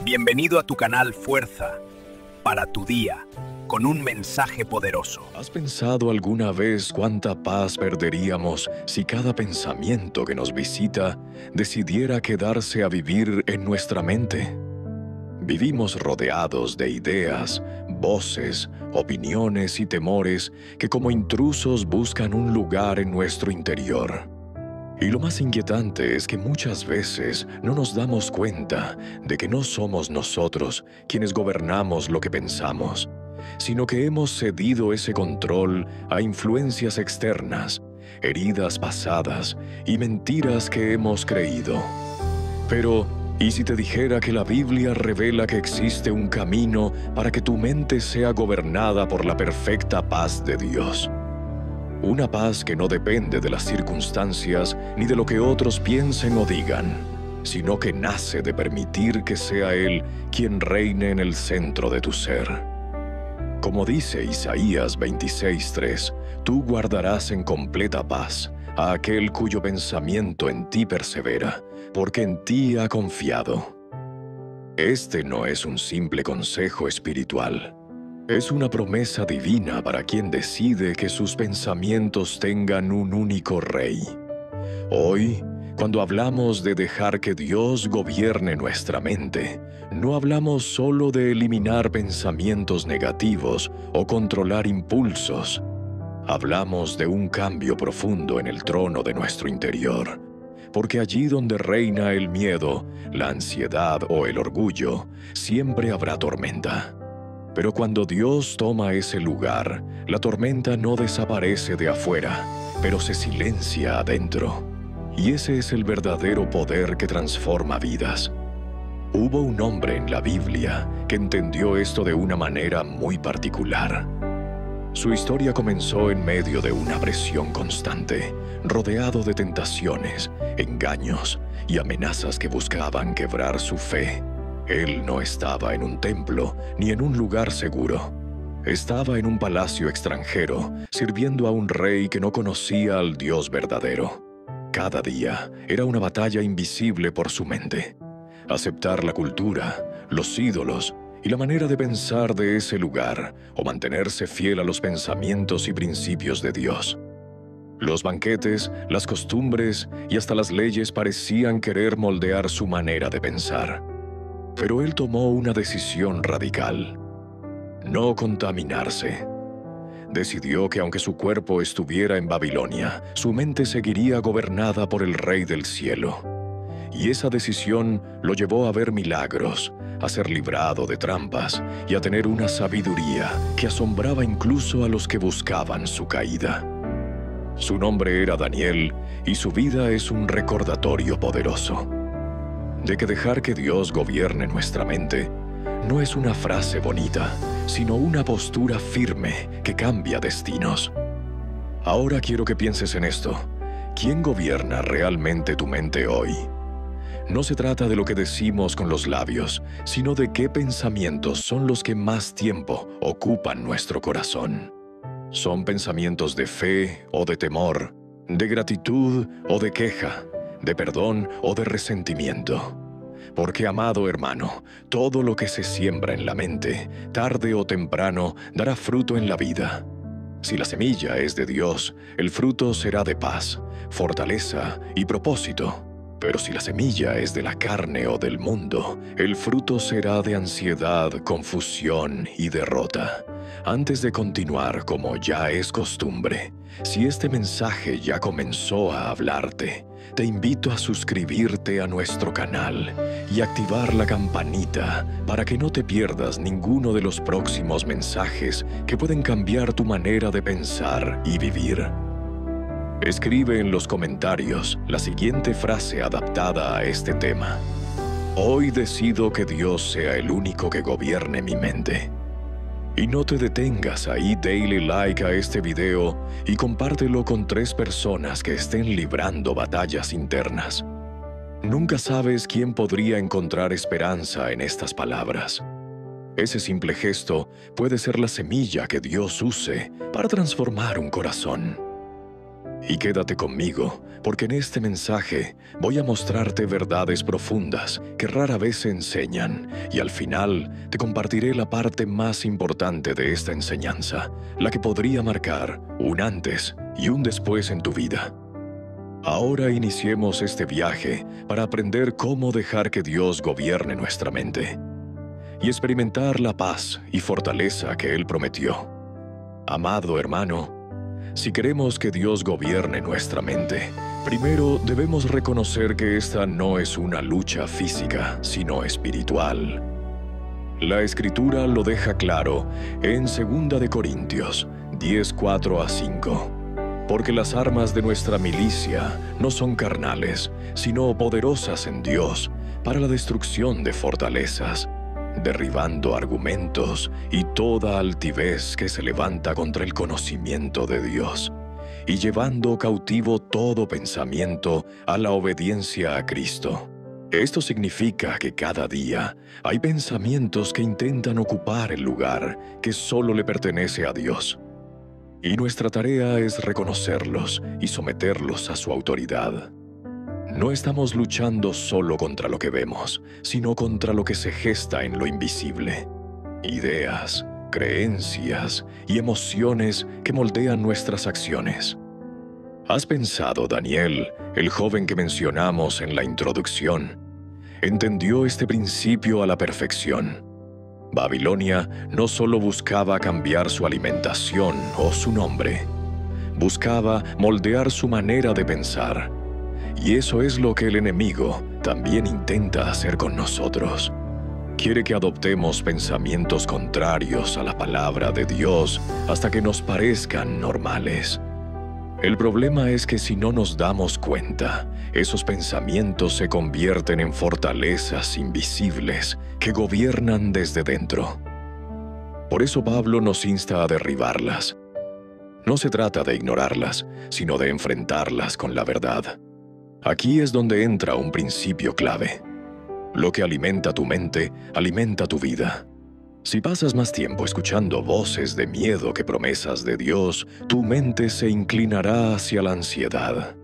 Bienvenido a tu canal Fuerza para tu día, con un mensaje poderoso. ¿Has pensado alguna vez cuánta paz perderíamos si cada pensamiento que nos visita decidiera quedarse a vivir en nuestra mente? Vivimos rodeados de ideas, voces, opiniones y temores que como intrusos buscan un lugar en nuestro interior. Y lo más inquietante es que muchas veces no nos damos cuenta de que no somos nosotros quienes gobernamos lo que pensamos, sino que hemos cedido ese control a influencias externas, heridas pasadas y mentiras que hemos creído. Pero, ¿y si te dijera que la Biblia revela que existe un camino para que tu mente sea gobernada por la perfecta paz de Dios? Una paz que no depende de las circunstancias ni de lo que otros piensen o digan, sino que nace de permitir que sea Él quien reine en el centro de tu ser. Como dice Isaías 26:3, tú guardarás en completa paz a aquel cuyo pensamiento en ti persevera, porque en ti ha confiado. Este no es un simple consejo espiritual. Es una promesa divina para quien decide que sus pensamientos tengan un único rey. Hoy, cuando hablamos de dejar que Dios gobierne nuestra mente, no hablamos solo de eliminar pensamientos negativos o controlar impulsos. Hablamos de un cambio profundo en el trono de nuestro interior, porque allí donde reina el miedo, la ansiedad o el orgullo, siempre habrá tormenta. Pero cuando Dios toma ese lugar, la tormenta no desaparece de afuera, pero se silencia adentro. Y ese es el verdadero poder que transforma vidas. Hubo un hombre en la Biblia que entendió esto de una manera muy particular. Su historia comenzó en medio de una presión constante, rodeado de tentaciones, engaños y amenazas que buscaban quebrar su fe. Él no estaba en un templo ni en un lugar seguro. Estaba en un palacio extranjero, sirviendo a un rey que no conocía al Dios verdadero. Cada día era una batalla invisible por su mente. Aceptar la cultura, los ídolos y la manera de pensar de ese lugar, o mantenerse fiel a los pensamientos y principios de Dios. Los banquetes, las costumbres y hasta las leyes parecían querer moldear su manera de pensar. Pero él tomó una decisión radical: no contaminarse. Decidió que aunque su cuerpo estuviera en Babilonia, su mente seguiría gobernada por el Rey del Cielo. Y esa decisión lo llevó a ver milagros, a ser librado de trampas y a tener una sabiduría que asombraba incluso a los que buscaban su caída. Su nombre era Daniel y su vida es un recordatorio poderoso de que dejar que Dios gobierne nuestra mente no es una frase bonita, sino una postura firme que cambia destinos. Ahora quiero que pienses en esto. ¿Quién gobierna realmente tu mente hoy? No se trata de lo que decimos con los labios, sino de qué pensamientos son los que más tiempo ocupan nuestro corazón. ¿Son pensamientos de fe o de temor, de gratitud o de queja, de perdón o de resentimiento? Porque, amado hermano, todo lo que se siembra en la mente, tarde o temprano, dará fruto en la vida. Si la semilla es de Dios, el fruto será de paz, fortaleza y propósito. Pero si la semilla es de la carne o del mundo, el fruto será de ansiedad, confusión y derrota. Antes de continuar, como ya es costumbre, si este mensaje ya comenzó a hablarte, te invito a suscribirte a nuestro canal y activar la campanita para que no te pierdas ninguno de los próximos mensajes que pueden cambiar tu manera de pensar y vivir. Escribe en los comentarios la siguiente frase adaptada a este tema: hoy decido que Dios sea el único que gobierne mi mente. Y no te detengas ahí, dale like a este video y compártelo con 3 personas que estén librando batallas internas. Nunca sabes quién podría encontrar esperanza en estas palabras. Ese simple gesto puede ser la semilla que Dios use para transformar un corazón. Y quédate conmigo, porque en este mensaje voy a mostrarte verdades profundas que rara vez se enseñan, y al final te compartiré la parte más importante de esta enseñanza, la que podría marcar un antes y un después en tu vida. Ahora iniciemos este viaje para aprender cómo dejar que Dios gobierne nuestra mente y experimentar la paz y fortaleza que Él prometió. Amado hermano, si queremos que Dios gobierne nuestra mente, primero debemos reconocer que esta no es una lucha física, sino espiritual. La Escritura lo deja claro en 2 de Corintios 10:4-5. Porque las armas de nuestra milicia no son carnales, sino poderosas en Dios para la destrucción de fortalezas, derribando argumentos y toda altivez que se levanta contra el conocimiento de Dios, y llevando cautivo todo pensamiento a la obediencia a Cristo. Esto significa que cada día hay pensamientos que intentan ocupar el lugar que solo le pertenece a Dios. Y nuestra tarea es reconocerlos y someterlos a su autoridad. No estamos luchando solo contra lo que vemos, sino contra lo que se gesta en lo invisible. Ideas, creencias y emociones que moldean nuestras acciones. ¿Has pensado, Daniel, el joven que mencionamos en la introducción? Entendió este principio a la perfección. Babilonia no solo buscaba cambiar su alimentación o su nombre, buscaba moldear su manera de pensar. Y eso es lo que el enemigo también intenta hacer con nosotros. Quiere que adoptemos pensamientos contrarios a la palabra de Dios hasta que nos parezcan normales. El problema es que si no nos damos cuenta, esos pensamientos se convierten en fortalezas invisibles que gobiernan desde dentro. Por eso Pablo nos insta a derribarlas. No se trata de ignorarlas, sino de enfrentarlas con la verdad. Aquí es donde entra un principio clave. Lo que alimenta tu mente, alimenta tu vida. Si pasas más tiempo escuchando voces de miedo que promesas de Dios, tu mente se inclinará hacia la ansiedad.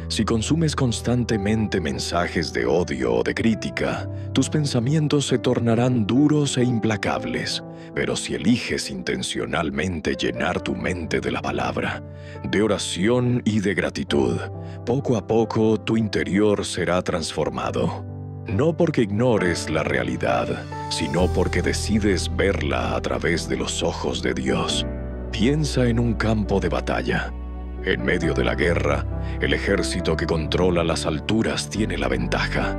Si consumes constantemente mensajes de odio o de crítica, tus pensamientos se tornarán duros e implacables. Pero si eliges intencionalmente llenar tu mente de la palabra, de oración y de gratitud, poco a poco tu interior será transformado. No porque ignores la realidad, sino porque decides verla a través de los ojos de Dios. Piensa en un campo de batalla. En medio de la guerra, el ejército que controla las alturas tiene la ventaja.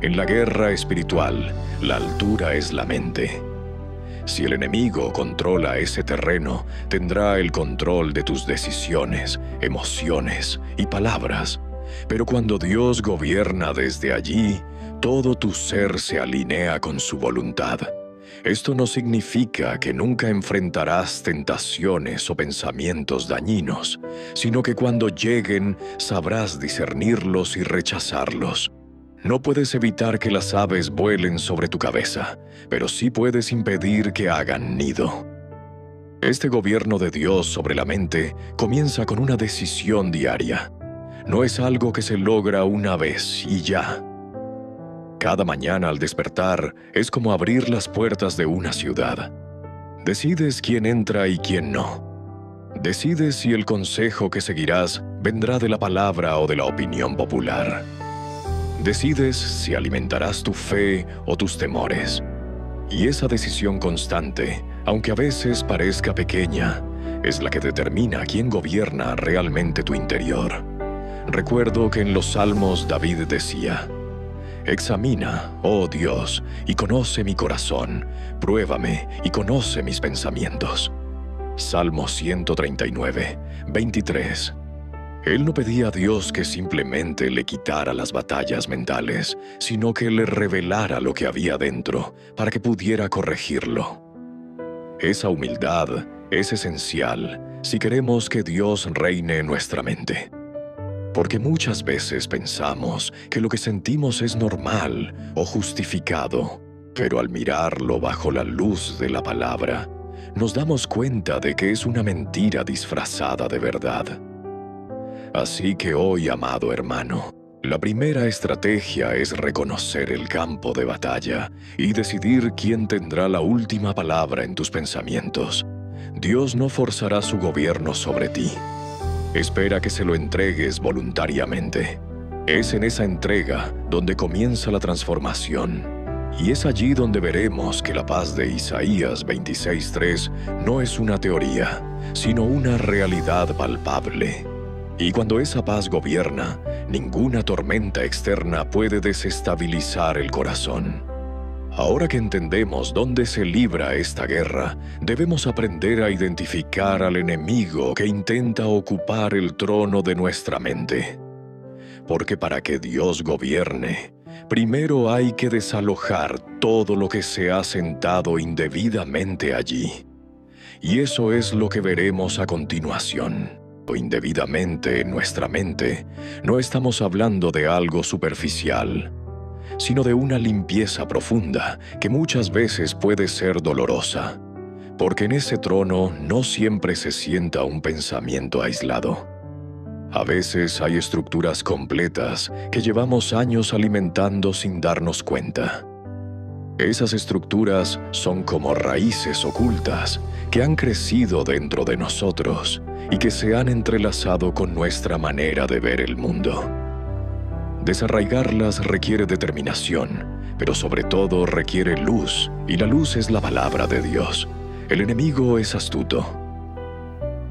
En la guerra espiritual, la altura es la mente. Si el enemigo controla ese terreno, tendrá el control de tus decisiones, emociones y palabras. Pero cuando Dios gobierna desde allí, todo tu ser se alinea con su voluntad. Esto no significa que nunca enfrentarás tentaciones o pensamientos dañinos, sino que cuando lleguen sabrás discernirlos y rechazarlos. No puedes evitar que las aves vuelen sobre tu cabeza, pero sí puedes impedir que hagan nido. Este gobierno de Dios sobre la mente comienza con una decisión diaria. No es algo que se logra una vez y ya. Cada mañana al despertar es como abrir las puertas de una ciudad. Decides quién entra y quién no. Decides si el consejo que seguirás vendrá de la palabra o de la opinión popular. Decides si alimentarás tu fe o tus temores. Y esa decisión constante, aunque a veces parezca pequeña, es la que determina quién gobierna realmente tu interior. Recuerdo que en los Salmos David decía: «Examina, oh Dios, y conoce mi corazón, pruébame y conoce mis pensamientos». Salmo 139, 23. Él no pedía a Dios que simplemente le quitara las batallas mentales, sino que le revelara lo que había dentro para que pudiera corregirlo. Esa humildad es esencial si queremos que Dios reine en nuestra mente. Porque muchas veces pensamos que lo que sentimos es normal o justificado, pero al mirarlo bajo la luz de la palabra, nos damos cuenta de que es una mentira disfrazada de verdad. Así que hoy, amado hermano, la primera estrategia es reconocer el campo de batalla y decidir quién tendrá la última palabra en tus pensamientos. Dios no forzará su gobierno sobre ti. Espera que se lo entregues voluntariamente. Es en esa entrega donde comienza la transformación. Y es allí donde veremos que la paz de Isaías 26:3 no es una teoría, sino una realidad palpable. Y cuando esa paz gobierna, ninguna tormenta externa puede desestabilizar el corazón. Ahora que entendemos dónde se libra esta guerra, debemos aprender a identificar al enemigo que intenta ocupar el trono de nuestra mente. Porque para que Dios gobierne, primero hay que desalojar todo lo que se ha sentado indebidamente allí. Y eso es lo que veremos a continuación. Indebidamente en nuestra mente, no estamos hablando de algo superficial, sino de una limpieza profunda que muchas veces puede ser dolorosa, porque en ese trono no siempre se sienta un pensamiento aislado. A veces hay estructuras completas que llevamos años alimentando sin darnos cuenta. Esas estructuras son como raíces ocultas que han crecido dentro de nosotros y que se han entrelazado con nuestra manera de ver el mundo. Desarraigarlas requiere determinación, pero sobre todo requiere luz, y la luz es la palabra de Dios. El enemigo es astuto.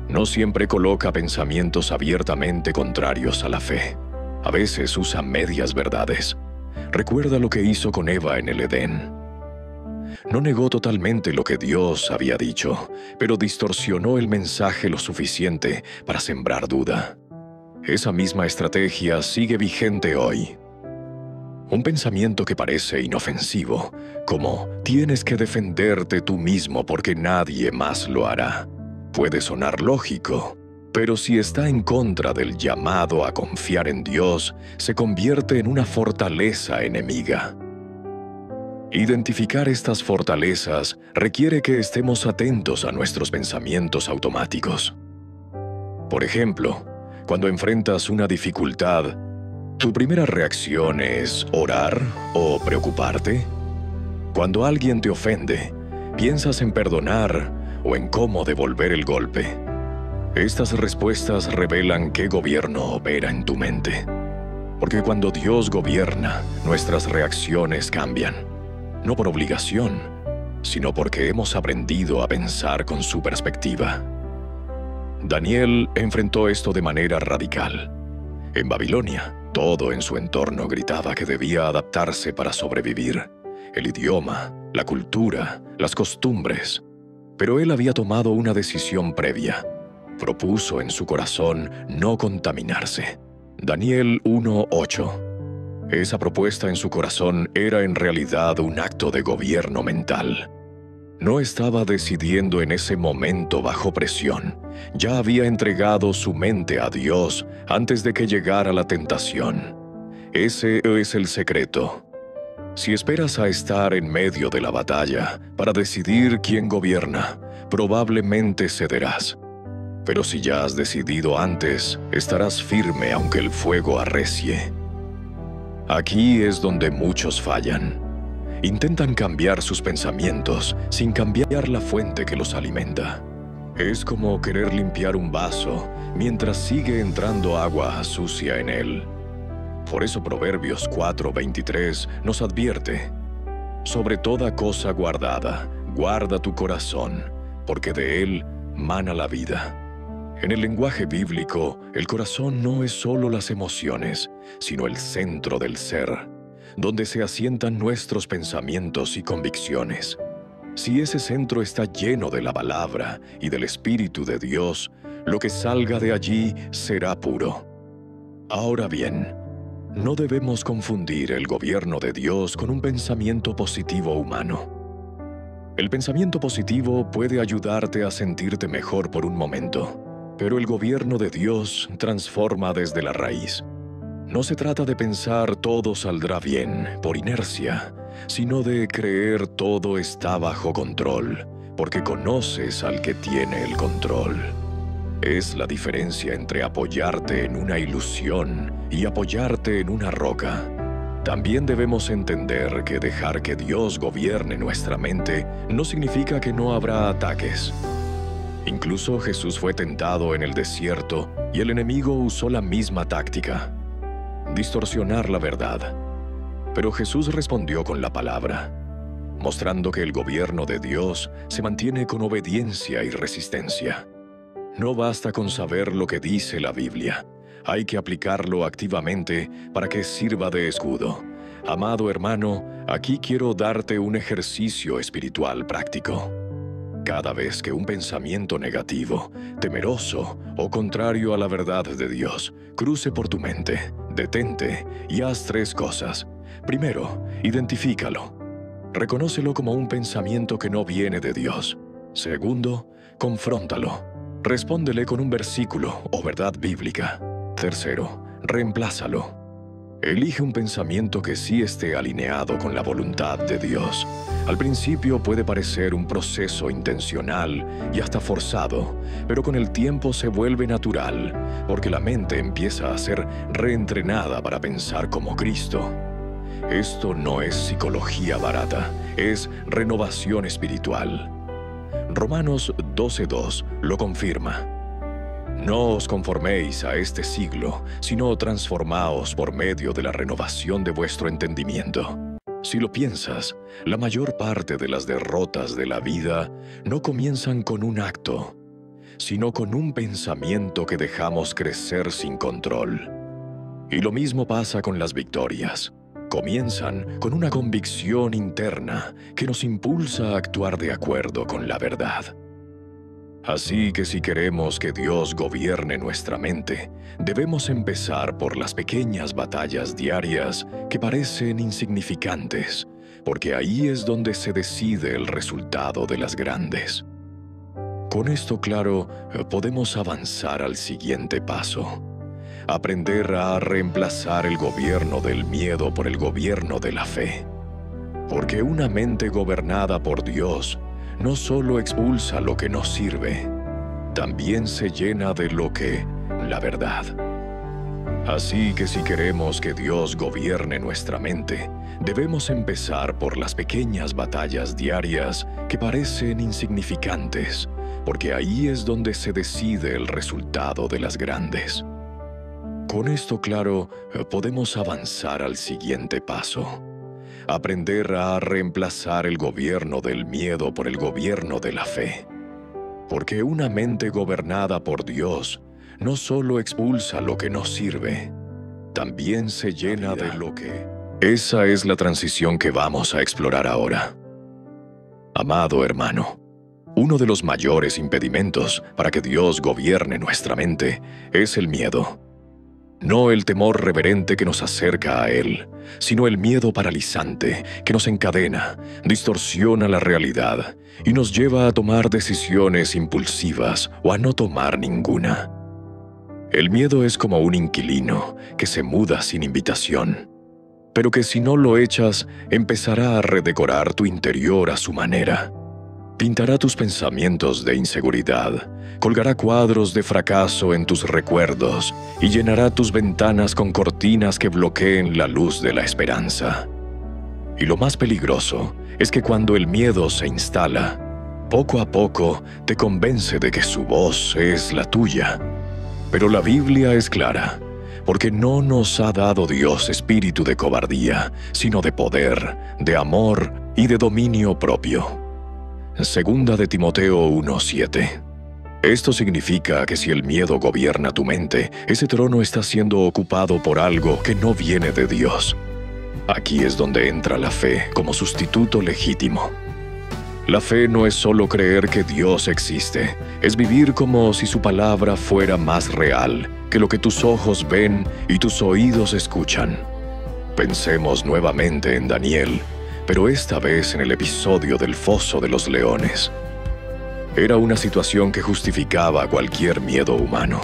No siempre coloca pensamientos abiertamente contrarios a la fe. A veces usa medias verdades. Recuerda lo que hizo con Eva en el Edén. No negó totalmente lo que Dios había dicho, pero distorsionó el mensaje lo suficiente para sembrar duda. Esa misma estrategia sigue vigente hoy. Un pensamiento que parece inofensivo, como «tienes que defenderte tú mismo porque nadie más lo hará», puede sonar lógico, pero si está en contra del llamado a confiar en Dios, se convierte en una fortaleza enemiga. Identificar estas fortalezas requiere que estemos atentos a nuestros pensamientos automáticos. Por ejemplo, cuando enfrentas una dificultad, ¿tu primera reacción es orar o preocuparte? Cuando alguien te ofende, ¿piensas en perdonar o en cómo devolver el golpe? Estas respuestas revelan qué gobierno opera en tu mente. Porque cuando Dios gobierna, nuestras reacciones cambian. No por obligación, sino porque hemos aprendido a pensar con su perspectiva. Daniel enfrentó esto de manera radical. En Babilonia, todo en su entorno gritaba que debía adaptarse para sobrevivir. El idioma, la cultura, las costumbres. Pero él había tomado una decisión previa. Propuso en su corazón no contaminarse. Daniel 1:8. Esa propuesta en su corazón era en realidad un acto de gobierno mental. No estaba decidiendo en ese momento bajo presión. Ya había entregado su mente a Dios antes de que llegara la tentación. Ese es el secreto. Si esperas a estar en medio de la batalla para decidir quién gobierna, probablemente cederás. Pero si ya has decidido antes, estarás firme aunque el fuego arrecie. Aquí es donde muchos fallan. Intentan cambiar sus pensamientos sin cambiar la fuente que los alimenta. Es como querer limpiar un vaso mientras sigue entrando agua sucia en él. Por eso Proverbios 4:23 nos advierte: sobre toda cosa guardada, guarda tu corazón, porque de él mana la vida. En el lenguaje bíblico, el corazón no es solo las emociones, sino el centro del ser, donde se asientan nuestros pensamientos y convicciones. Si ese centro está lleno de la palabra y del Espíritu de Dios, lo que salga de allí será puro. Ahora bien, no debemos confundir el gobierno de Dios con un pensamiento positivo humano. El pensamiento positivo puede ayudarte a sentirte mejor por un momento, pero el gobierno de Dios transforma desde la raíz. No se trata de pensar todo saldrá bien por inercia, sino de creer todo está bajo control, porque conoces al que tiene el control. Es la diferencia entre apoyarte en una ilusión y apoyarte en una roca. También debemos entender que dejar que Dios gobierne nuestra mente no significa que no habrá ataques. Incluso Jesús fue tentado en el desierto y el enemigo usó la misma táctica: distorsionar la verdad. Pero Jesús respondió con la palabra, mostrando que el gobierno de Dios se mantiene con obediencia y resistencia. No basta con saber lo que dice la Biblia. Hay que aplicarlo activamente para que sirva de escudo. Amado hermano, aquí quiero darte un ejercicio espiritual práctico. Cada vez que un pensamiento negativo, temeroso o contrario a la verdad de Dios cruce por tu mente, detente y haz 3 cosas. Primero, identifícalo. Reconócelo como un pensamiento que no viene de Dios. Segundo, confróntalo. Respóndele con un versículo o verdad bíblica. Tercero, reemplázalo. Elige un pensamiento que sí esté alineado con la voluntad de Dios. Al principio puede parecer un proceso intencional y hasta forzado, pero con el tiempo se vuelve natural, porque la mente empieza a ser reentrenada para pensar como Cristo. Esto no es psicología barata, es renovación espiritual. Romanos 12:2 lo confirma. No os conforméis a este siglo, sino transformaos por medio de la renovación de vuestro entendimiento. Si lo piensas, la mayor parte de las derrotas de la vida no comienzan con un acto, sino con un pensamiento que dejamos crecer sin control. Y lo mismo pasa con las victorias. Comienzan con una convicción interna que nos impulsa a actuar de acuerdo con la verdad. Así que si queremos que Dios gobierne nuestra mente, debemos empezar por las pequeñas batallas diarias que parecen insignificantes, porque ahí es donde se decide el resultado de las grandes. Con esto claro, podemos avanzar al siguiente paso: aprender a reemplazar el gobierno del miedo por el gobierno de la fe. Porque una mente gobernada por Dios no solo expulsa lo que no sirve, también se llena de lo que, la verdad. Así que si queremos que Dios gobierne nuestra mente, debemos empezar por las pequeñas batallas diarias que parecen insignificantes, porque ahí es donde se decide el resultado de las grandes. Con esto claro, podemos avanzar al siguiente paso: aprender a reemplazar el gobierno del miedo por el gobierno de la fe. Porque una mente gobernada por Dios no solo expulsa lo que no sirve, también se llena de lo que... Esa es la transición que vamos a explorar ahora. Amado hermano, uno de los mayores impedimentos para que Dios gobierne nuestra mente es el miedo. No el temor reverente que nos acerca a Él, sino el miedo paralizante que nos encadena, distorsiona la realidad y nos lleva a tomar decisiones impulsivas o a no tomar ninguna. El miedo es como un inquilino que se muda sin invitación, pero que si no lo echas, empezará a redecorar tu interior a su manera. Pintará tus pensamientos de inseguridad, colgará cuadros de fracaso en tus recuerdos y llenará tus ventanas con cortinas que bloqueen la luz de la esperanza. Y lo más peligroso es que cuando el miedo se instala, poco a poco te convence de que su voz es la tuya. Pero la Biblia es clara, porque no nos ha dado Dios espíritu de cobardía, sino de poder, de amor y de dominio propio. Segunda de Timoteo 1:7. Esto significa que si el miedo gobierna tu mente, ese trono está siendo ocupado por algo que no viene de Dios. Aquí es donde entra la fe como sustituto legítimo. La fe no es solo creer que Dios existe, es vivir como si su palabra fuera más real que lo que tus ojos ven y tus oídos escuchan. Pensemos nuevamente en Daniel, pero esta vez en el episodio del Foso de los Leones. Era una situación que justificaba cualquier miedo humano.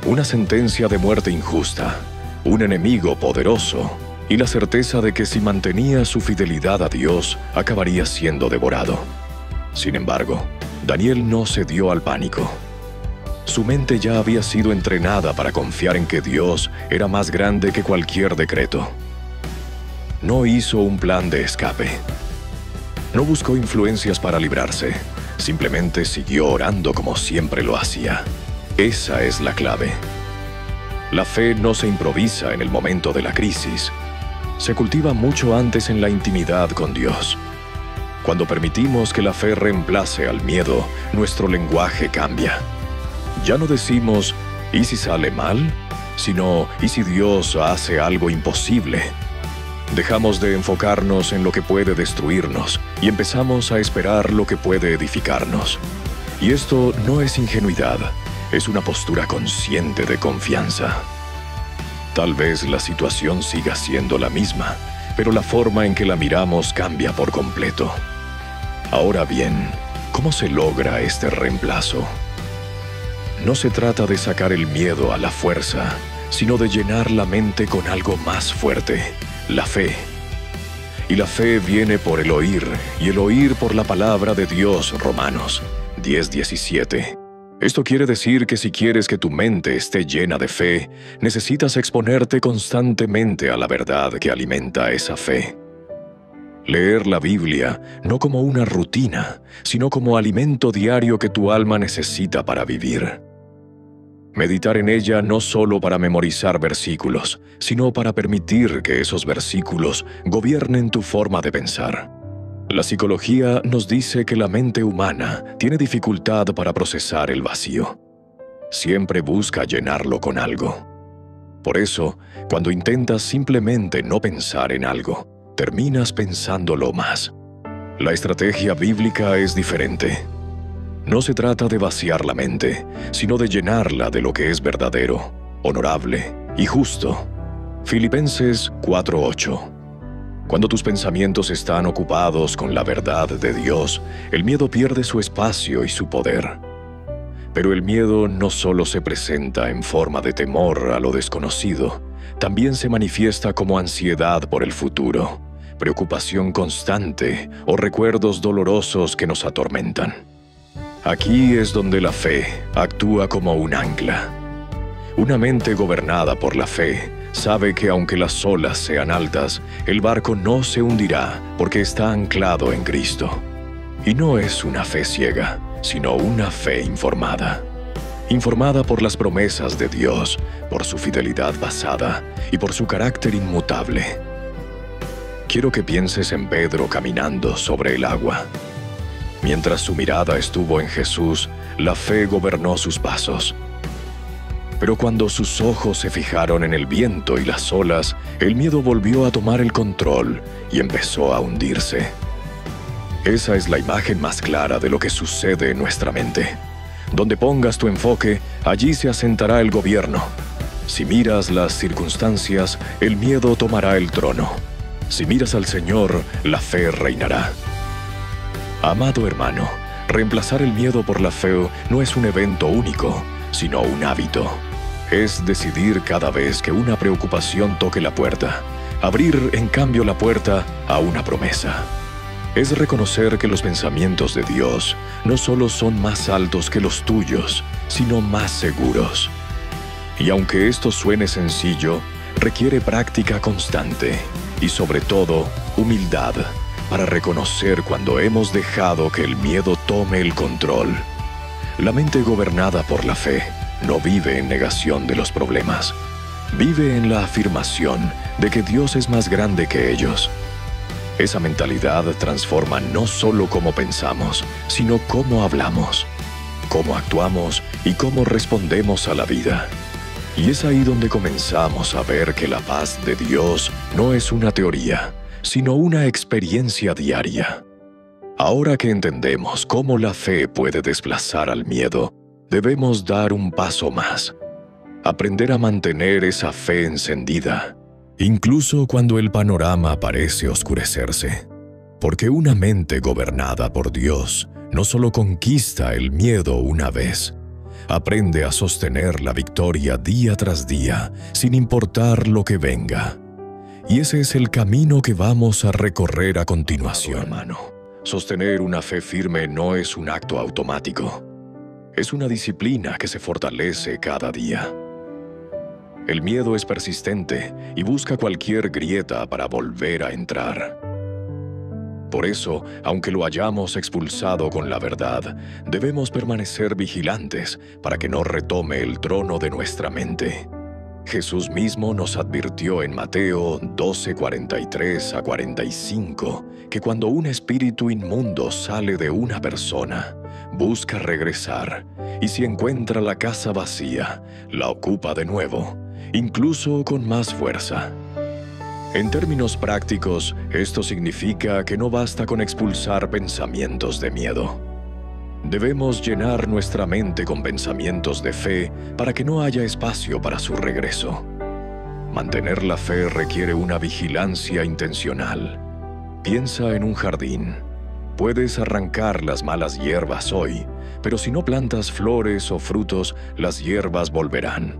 Una sentencia de muerte injusta, un enemigo poderoso y la certeza de que si mantenía su fidelidad a Dios, acabaría siendo devorado. Sin embargo, Daniel no cedió al pánico. Su mente ya había sido entrenada para confiar en que Dios era más grande que cualquier decreto. No hizo un plan de escape. No buscó influencias para librarse. Simplemente siguió orando como siempre lo hacía. Esa es la clave. La fe no se improvisa en el momento de la crisis. Se cultiva mucho antes en la intimidad con Dios. Cuando permitimos que la fe reemplace al miedo, nuestro lenguaje cambia. Ya no decimos, ¿y si sale mal?, sino, ¿y si Dios hace algo imposible? Dejamos de enfocarnos en lo que puede destruirnos y empezamos a esperar lo que puede edificarnos. Y esto no es ingenuidad, es una postura consciente de confianza. Tal vez la situación siga siendo la misma, pero la forma en que la miramos cambia por completo. Ahora bien, ¿cómo se logra este reemplazo? No se trata de sacar el miedo a la fuerza, sino de llenar la mente con algo más fuerte, la fe. Y la fe viene por el oír, y el oír por la palabra de Dios, Romanos 10:17. Esto quiere decir que si quieres que tu mente esté llena de fe, necesitas exponerte constantemente a la verdad que alimenta esa fe. Leer la Biblia no como una rutina, sino como alimento diario que tu alma necesita para vivir. Meditar en ella no solo para memorizar versículos, sino para permitir que esos versículos gobiernen tu forma de pensar. La psicología nos dice que la mente humana tiene dificultad para procesar el vacío. Siempre busca llenarlo con algo. Por eso, cuando intentas simplemente no pensar en algo, terminas pensándolo más. La estrategia bíblica es diferente. No se trata de vaciar la mente, sino de llenarla de lo que es verdadero, honorable y justo. Filipenses 4:8. Cuando tus pensamientos están ocupados con la verdad de Dios, el miedo pierde su espacio y su poder. Pero el miedo no solo se presenta en forma de temor a lo desconocido, también se manifiesta como ansiedad por el futuro, preocupación constante o recuerdos dolorosos que nos atormentan. Aquí es donde la fe actúa como un ancla. Una mente gobernada por la fe sabe que aunque las olas sean altas, el barco no se hundirá porque está anclado en Cristo. Y no es una fe ciega, sino una fe informada. Informada por las promesas de Dios, por su fidelidad basada y por su carácter inmutable. Quiero que pienses en Pedro caminando sobre el agua. Mientras su mirada estuvo en Jesús, la fe gobernó sus pasos. Pero cuando sus ojos se fijaron en el viento y las olas, el miedo volvió a tomar el control y empezó a hundirse. Esa es la imagen más clara de lo que sucede en nuestra mente. Donde pongas tu enfoque, allí se asentará el gobierno. Si miras las circunstancias, el miedo tomará el trono. Si miras al Señor, la fe reinará. Amado hermano, reemplazar el miedo por la fe no es un evento único, sino un hábito. Es decidir cada vez que una preocupación toque la puerta, abrir en cambio la puerta a una promesa. Es reconocer que los pensamientos de Dios no solo son más altos que los tuyos, sino más seguros. Y aunque esto suene sencillo, requiere práctica constante y sobre todo, humildad, para reconocer cuando hemos dejado que el miedo tome el control. La mente gobernada por la fe no vive en negación de los problemas. Vive en la afirmación de que Dios es más grande que ellos. Esa mentalidad transforma no solo cómo pensamos, sino cómo hablamos, cómo actuamos y cómo respondemos a la vida. Y es ahí donde comenzamos a ver que la paz de Dios no es una teoría, sino una experiencia diaria. Ahora que entendemos cómo la fe puede desplazar al miedo, debemos dar un paso más. Aprender a mantener esa fe encendida, incluso cuando el panorama parece oscurecerse. Porque una mente gobernada por Dios no solo conquista el miedo una vez, aprende a sostener la victoria día tras día, sin importar lo que venga. Y ese es el camino que vamos a recorrer a continuación, hermano. Sostener una fe firme no es un acto automático. Es una disciplina que se fortalece cada día. El miedo es persistente y busca cualquier grieta para volver a entrar. Por eso, aunque lo hayamos expulsado con la verdad, debemos permanecer vigilantes para que no retome el trono de nuestra mente. Jesús mismo nos advirtió en Mateo 12:43-45 que cuando un espíritu inmundo sale de una persona, busca regresar, y si encuentra la casa vacía, la ocupa de nuevo, incluso con más fuerza. En términos prácticos, esto significa que no basta con expulsar pensamientos de miedo. Debemos llenar nuestra mente con pensamientos de fe para que no haya espacio para su regreso. Mantener la fe requiere una vigilancia intencional. Piensa en un jardín. Puedes arrancar las malas hierbas hoy, pero si no plantas flores o frutos, las hierbas volverán.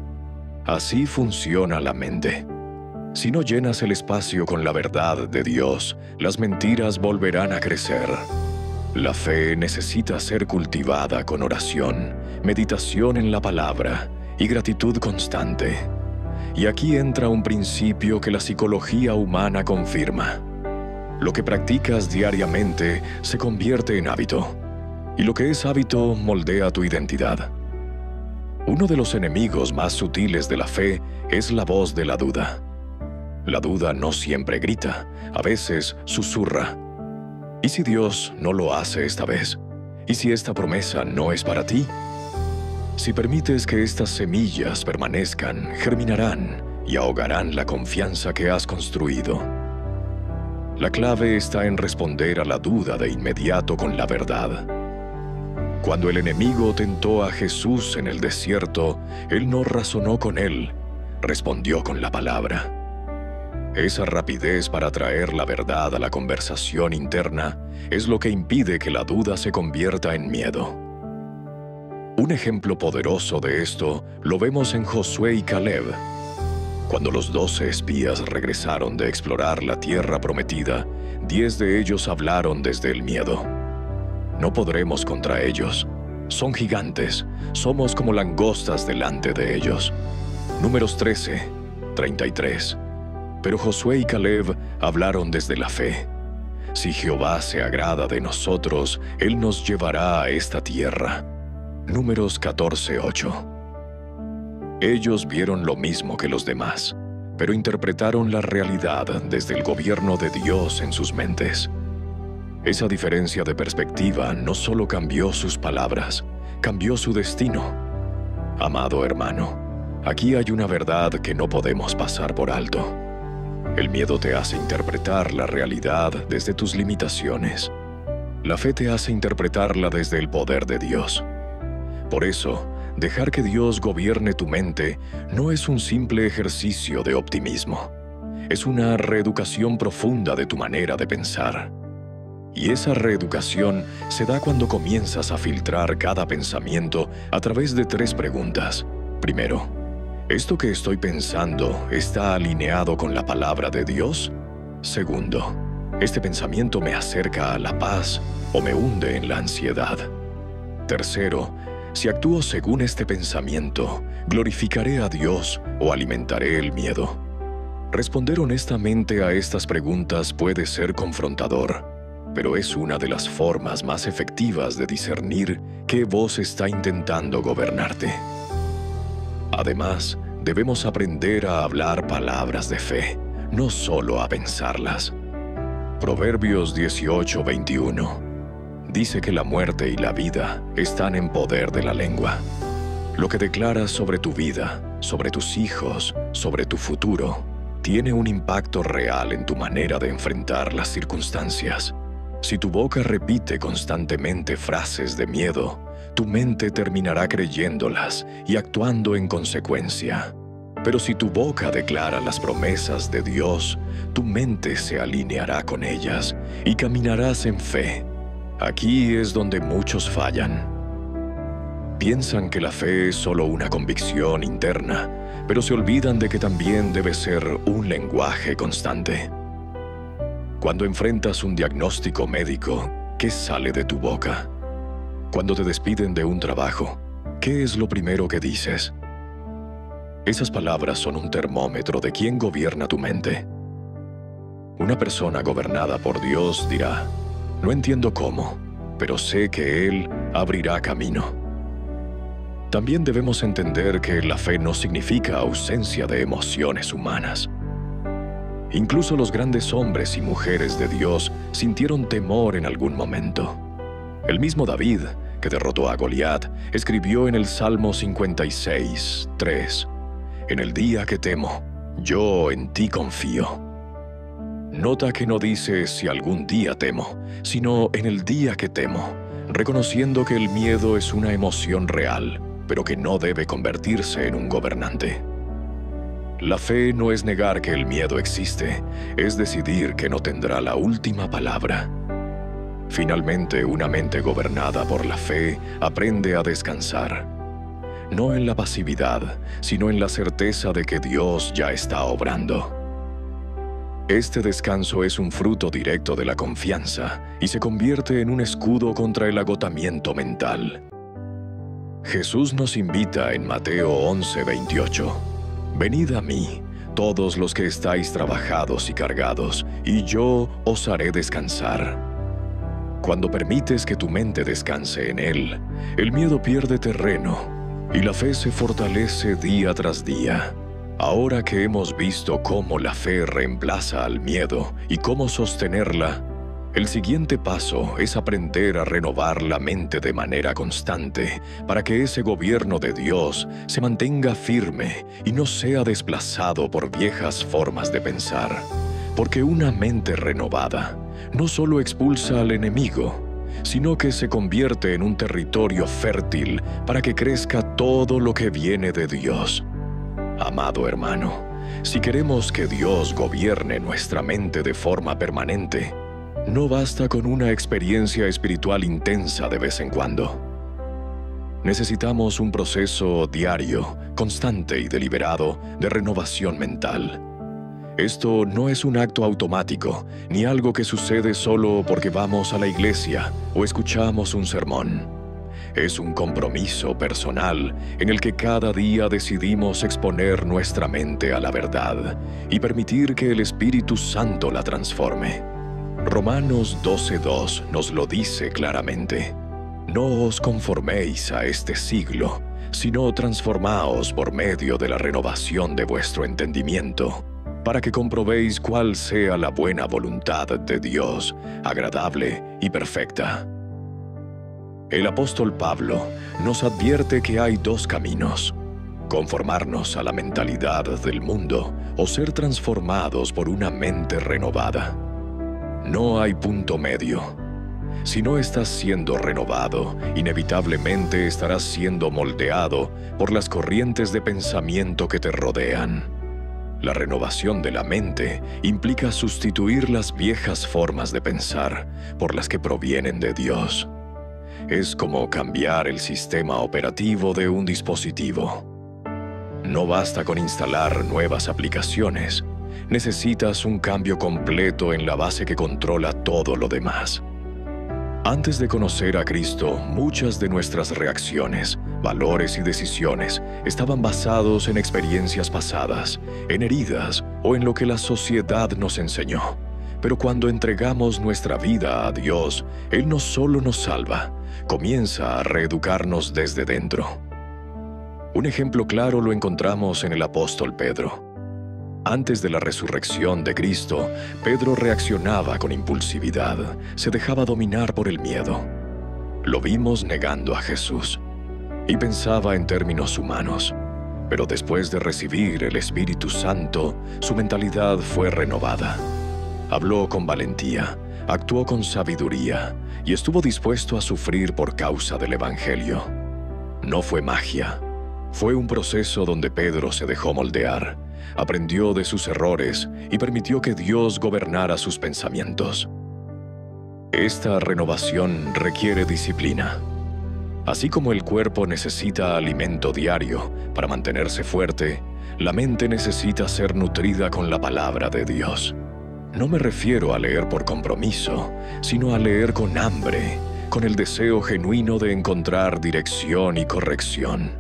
Así funciona la mente. Si no llenas el espacio con la verdad de Dios, las mentiras volverán a crecer. La fe necesita ser cultivada con oración, meditación en la palabra y gratitud constante. Y aquí entra un principio que la psicología humana confirma. Lo que practicas diariamente se convierte en hábito, y lo que es hábito moldea tu identidad. Uno de los enemigos más sutiles de la fe es la voz de la duda. La duda no siempre grita, a veces susurra. ¿Y si Dios no lo hace esta vez? ¿Y si esta promesa no es para ti? Si permites que estas semillas permanezcan, germinarán y ahogarán la confianza que has construido. La clave está en responder a la duda de inmediato con la verdad. Cuando el enemigo tentó a Jesús en el desierto, él no razonó con él, respondió con la palabra. Esa rapidez para traer la verdad a la conversación interna es lo que impide que la duda se convierta en miedo. Un ejemplo poderoso de esto lo vemos en Josué y Caleb. Cuando los 12 espías regresaron de explorar la tierra prometida, 10 de ellos hablaron desde el miedo. No podremos contra ellos. Son gigantes. Somos como langostas delante de ellos. Números 13:33. Pero Josué y Caleb hablaron desde la fe. Si Jehová se agrada de nosotros, Él nos llevará a esta tierra. Números 14:8. Ellos vieron lo mismo que los demás, pero interpretaron la realidad desde el gobierno de Dios en sus mentes. Esa diferencia de perspectiva no solo cambió sus palabras, cambió su destino. Amado hermano, aquí hay una verdad que no podemos pasar por alto. El miedo te hace interpretar la realidad desde tus limitaciones. La fe te hace interpretarla desde el poder de Dios. Por eso, dejar que Dios gobierne tu mente no es un simple ejercicio de optimismo. Es una reeducación profunda de tu manera de pensar. Y esa reeducación se da cuando comienzas a filtrar cada pensamiento a través de 3 preguntas. Primero, ¿esto que estoy pensando está alineado con la palabra de Dios? Segundo, ¿este pensamiento me acerca a la paz o me hunde en la ansiedad? Tercero, si actúo según este pensamiento, ¿glorificaré a Dios o alimentaré el miedo? Responder honestamente a estas preguntas puede ser confrontador, pero es una de las formas más efectivas de discernir qué voz está intentando gobernarte. Además, debemos aprender a hablar palabras de fe, no solo a pensarlas. Proverbios 18:21 dice que la muerte y la vida están en poder de la lengua. Lo que declaras sobre tu vida, sobre tus hijos, sobre tu futuro, tiene un impacto real en tu manera de enfrentar las circunstancias. Si tu boca repite constantemente frases de miedo, tu mente terminará creyéndolas y actuando en consecuencia. Pero si tu boca declara las promesas de Dios, tu mente se alineará con ellas y caminarás en fe. Aquí es donde muchos fallan. Piensan que la fe es solo una convicción interna, pero se olvidan de que también debe ser un lenguaje constante. Cuando enfrentas un diagnóstico médico, ¿qué sale de tu boca? Cuando te despiden de un trabajo, ¿qué es lo primero que dices? Esas palabras son un termómetro de quién gobierna tu mente. Una persona gobernada por Dios dirá: no entiendo cómo, pero sé que Él abrirá camino. También debemos entender que la fe no significa ausencia de emociones humanas. Incluso los grandes hombres y mujeres de Dios sintieron temor en algún momento. El mismo David, que derrotó a Goliat, escribió en el Salmo 56, 3: «En el día que temo, yo en ti confío». Nota que no dice si algún día temo, sino en el día que temo, reconociendo que el miedo es una emoción real, pero que no debe convertirse en un gobernante. La fe no es negar que el miedo existe, es decidir que no tendrá la última palabra. Finalmente, una mente gobernada por la fe aprende a descansar, no en la pasividad, sino en la certeza de que Dios ya está obrando. Este descanso es un fruto directo de la confianza y se convierte en un escudo contra el agotamiento mental. Jesús nos invita en Mateo 11:28: «Venid a mí, todos los que estáis trabajados y cargados, y yo os haré descansar». Cuando permites que tu mente descanse en Él, el miedo pierde terreno y la fe se fortalece día tras día. Ahora que hemos visto cómo la fe reemplaza al miedo y cómo sostenerla, el siguiente paso es aprender a renovar la mente de manera constante para que ese gobierno de Dios se mantenga firme y no sea desplazado por viejas formas de pensar. Porque una mente renovada no solo expulsa al enemigo, sino que se convierte en un territorio fértil para que crezca todo lo que viene de Dios. Amado hermano, si queremos que Dios gobierne nuestra mente de forma permanente, no basta con una experiencia espiritual intensa de vez en cuando. Necesitamos un proceso diario, constante y deliberado de renovación mental. Esto no es un acto automático, ni algo que sucede solo porque vamos a la iglesia o escuchamos un sermón. Es un compromiso personal en el que cada día decidimos exponer nuestra mente a la verdad y permitir que el Espíritu Santo la transforme. Romanos 12:2 nos lo dice claramente: «No os conforméis a este siglo, sino transformaos por medio de la renovación de vuestro entendimiento, para que comprobéis cuál sea la buena voluntad de Dios, agradable y perfecta». El apóstol Pablo nos advierte que hay dos caminos: conformarnos a la mentalidad del mundo o ser transformados por una mente renovada. No hay punto medio. Si no estás siendo renovado, inevitablemente estarás siendo moldeado por las corrientes de pensamiento que te rodean. La renovación de la mente implica sustituir las viejas formas de pensar por las que provienen de Dios. Es como cambiar el sistema operativo de un dispositivo. No basta con instalar nuevas aplicaciones. Necesitas un cambio completo en la base que controla todo lo demás. Antes de conocer a Cristo, muchas de nuestras reacciones, valores y decisiones estaban basados en experiencias pasadas, en heridas o en lo que la sociedad nos enseñó. Pero cuando entregamos nuestra vida a Dios, Él no solo nos salva, comienza a reeducarnos desde dentro. Un ejemplo claro lo encontramos en el apóstol Pedro. Antes de la resurrección de Cristo, Pedro reaccionaba con impulsividad, se dejaba dominar por el miedo. Lo vimos negando a Jesús y pensaba en términos humanos. Pero después de recibir el Espíritu Santo, su mentalidad fue renovada. Habló con valentía, actuó con sabiduría y estuvo dispuesto a sufrir por causa del Evangelio. No fue magia, fue un proceso donde Pedro se dejó moldear, aprendió de sus errores y permitió que Dios gobernara sus pensamientos. Esta renovación requiere disciplina. Así como el cuerpo necesita alimento diario para mantenerse fuerte, la mente necesita ser nutrida con la palabra de Dios. No me refiero a leer por compromiso, sino a leer con hambre, con el deseo genuino de encontrar dirección y corrección.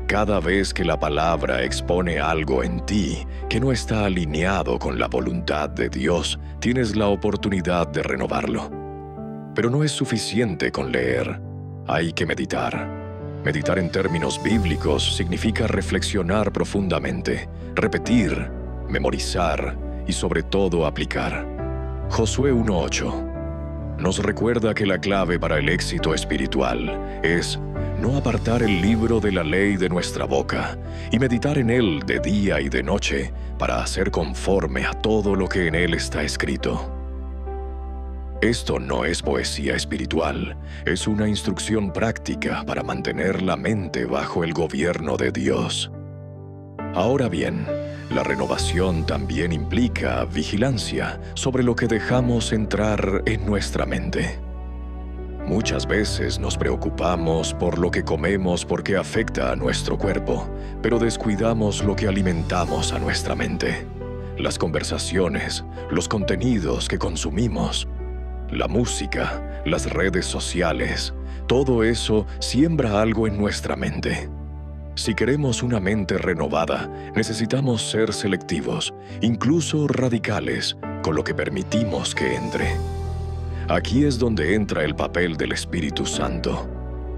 Cada vez que la palabra expone algo en ti que no está alineado con la voluntad de Dios, tienes la oportunidad de renovarlo. Pero no es suficiente con leer, hay que meditar. Meditar en términos bíblicos significa reflexionar profundamente, repetir, memorizar y sobre todo aplicar. Josué 1:8 nos recuerda que la clave para el éxito espiritual es no apartar el libro de la ley de nuestra boca y meditar en él de día y de noche para hacer conforme a todo lo que en él está escrito. Esto no es poesía espiritual, es una instrucción práctica para mantener la mente bajo el gobierno de Dios. Ahora bien, la renovación también implica vigilancia sobre lo que dejamos entrar en nuestra mente. Muchas veces nos preocupamos por lo que comemos porque afecta a nuestro cuerpo, pero descuidamos lo que alimentamos a nuestra mente. Las conversaciones, los contenidos que consumimos, la música, las redes sociales, todo eso siembra algo en nuestra mente. Si queremos una mente renovada, necesitamos ser selectivos, incluso radicales, con lo que permitimos que entre. Aquí es donde entra el papel del Espíritu Santo.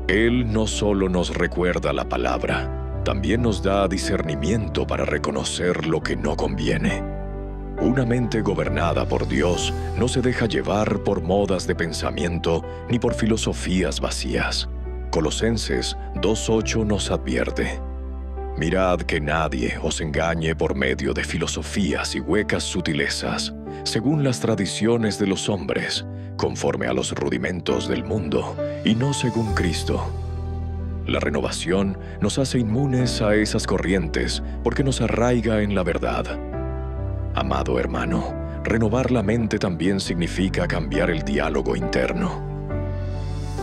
Él no solo nos recuerda la palabra, también nos da discernimiento para reconocer lo que no conviene. Una mente gobernada por Dios no se deja llevar por modas de pensamiento ni por filosofías vacías. Colosenses 2:8 nos advierte: mirad que nadie os engañe por medio de filosofías y huecas sutilezas, según las tradiciones de los hombres, conforme a los rudimentos del mundo, y no según Cristo. La renovación nos hace inmunes a esas corrientes porque nos arraiga en la verdad. Amado hermano, renovar la mente también significa cambiar el diálogo interno.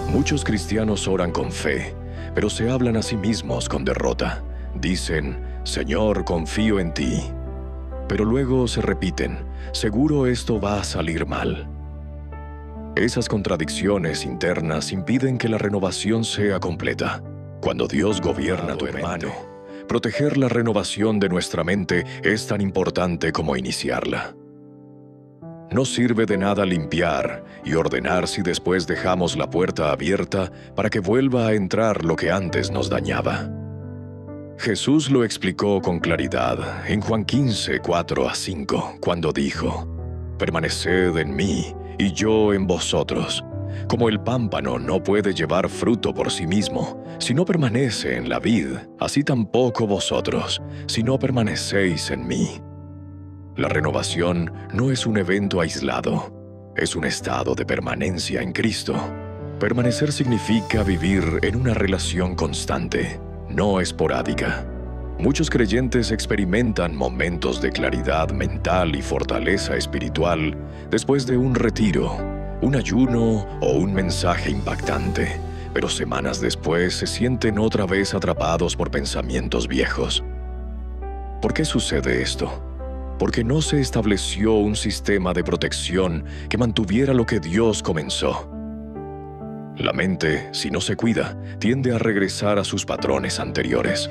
Muchos cristianos oran con fe, pero se hablan a sí mismos con derrota. Dicen, Señor, confío en ti. Pero luego se repiten, seguro esto va a salir mal. Esas contradicciones internas impiden que la renovación sea completa. Cuando Dios gobierna tu mente, proteger la renovación de nuestra mente es tan importante como iniciarla. No sirve de nada limpiar y ordenar si después dejamos la puerta abierta para que vuelva a entrar lo que antes nos dañaba. Jesús lo explicó con claridad en Juan 15, 4-5, cuando dijo: «Permaneced en mí y yo en vosotros. Como el pámpano no puede llevar fruto por sí mismo, si no permanece en la vid, así tampoco vosotros, si no permanecéis en mí». La renovación no es un evento aislado, es un estado de permanencia en Cristo. Permanecer significa vivir en una relación constante, no esporádica. Muchos creyentes experimentan momentos de claridad mental y fortaleza espiritual después de un retiro, un ayuno o un mensaje impactante, pero semanas después se sienten otra vez atrapados por pensamientos viejos. ¿Por qué sucede esto? Porque no se estableció un sistema de protección que mantuviera lo que Dios comenzó. La mente, si no se cuida, tiende a regresar a sus patrones anteriores.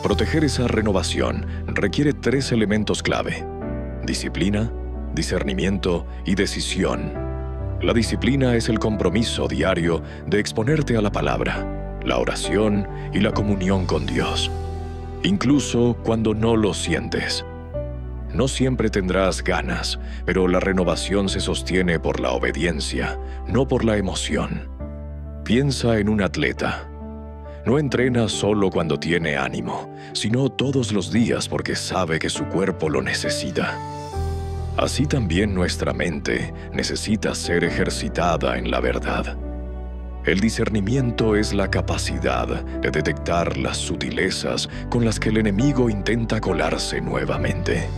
Proteger esa renovación requiere 3 elementos clave: disciplina, discernimiento y decisión. La disciplina es el compromiso diario de exponerte a la palabra, la oración y la comunión con Dios, incluso cuando no lo sientes. No siempre tendrás ganas, pero la renovación se sostiene por la obediencia, no por la emoción. Piensa en un atleta. No entrena solo cuando tiene ánimo, sino todos los días porque sabe que su cuerpo lo necesita. Así también nuestra mente necesita ser ejercitada en la verdad. El discernimiento es la capacidad de detectar las sutilezas con las que el enemigo intenta colarse nuevamente.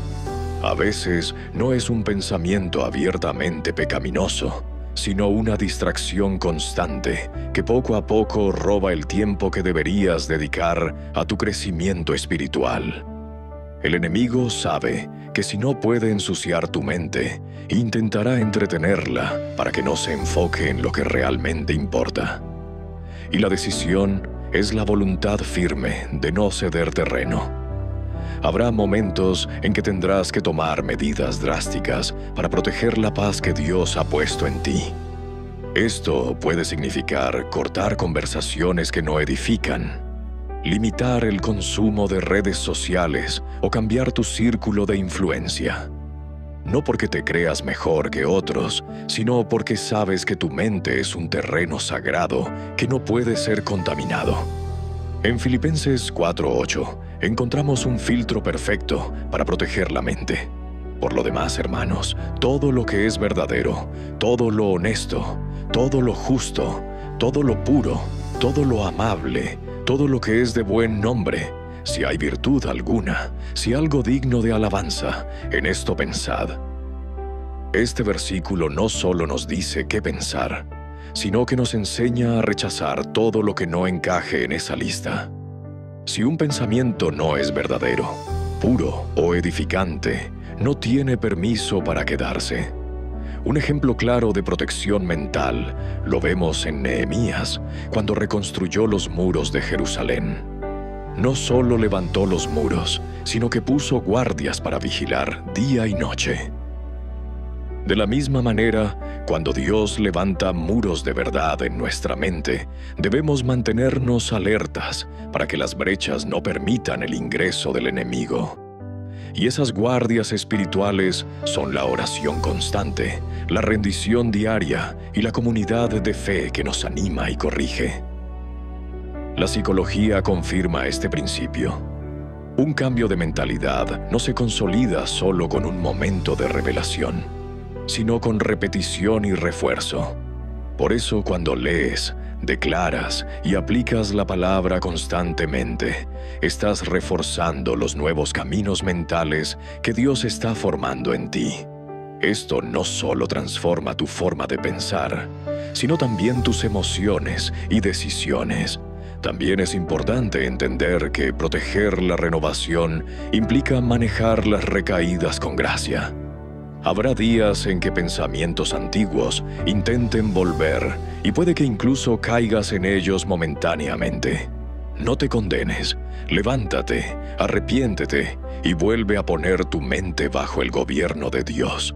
A veces no es un pensamiento abiertamente pecaminoso, sino una distracción constante que poco a poco roba el tiempo que deberías dedicar a tu crecimiento espiritual. El enemigo sabe que si no puede ensuciar tu mente, intentará entretenerla para que no se enfoque en lo que realmente importa. Y la decisión es la voluntad firme de no ceder terreno. Habrá momentos en que tendrás que tomar medidas drásticas para proteger la paz que Dios ha puesto en ti. Esto puede significar cortar conversaciones que no edifican, limitar el consumo de redes sociales o cambiar tu círculo de influencia. No porque te creas mejor que otros, sino porque sabes que tu mente es un terreno sagrado que no puede ser contaminado. En Filipenses 4:8 encontramos un filtro perfecto para proteger la mente. Por lo demás, hermanos, todo lo que es verdadero, todo lo honesto, todo lo justo, todo lo puro, todo lo amable, todo lo que es de buen nombre, si hay virtud alguna, si algo digno de alabanza, en esto pensad. Este versículo no solo nos dice qué pensar, sino que nos enseña a rechazar todo lo que no encaje en esa lista. Si un pensamiento no es verdadero, puro o edificante, no tiene permiso para quedarse. Un ejemplo claro de protección mental lo vemos en Nehemías, cuando reconstruyó los muros de Jerusalén. No solo levantó los muros, sino que puso guardias para vigilar día y noche. De la misma manera, cuando Dios levanta muros de verdad en nuestra mente, debemos mantenernos alertas para que las brechas no permitan el ingreso del enemigo. Y esas guardias espirituales son la oración constante, la rendición diaria y la comunidad de fe que nos anima y corrige. La psicología confirma este principio. Un cambio de mentalidad no se consolida solo con un momento de revelación, sino con repetición y refuerzo. Por eso, cuando lees, declaras y aplicas la palabra constantemente, estás reforzando los nuevos caminos mentales que Dios está formando en ti. Esto no solo transforma tu forma de pensar, sino también tus emociones y decisiones. También es importante entender que proteger la renovación implica manejar las recaídas con gracia. Habrá días en que pensamientos antiguos intenten volver y puede que incluso caigas en ellos momentáneamente. No te condenes, levántate, arrepiéntete y vuelve a poner tu mente bajo el gobierno de Dios.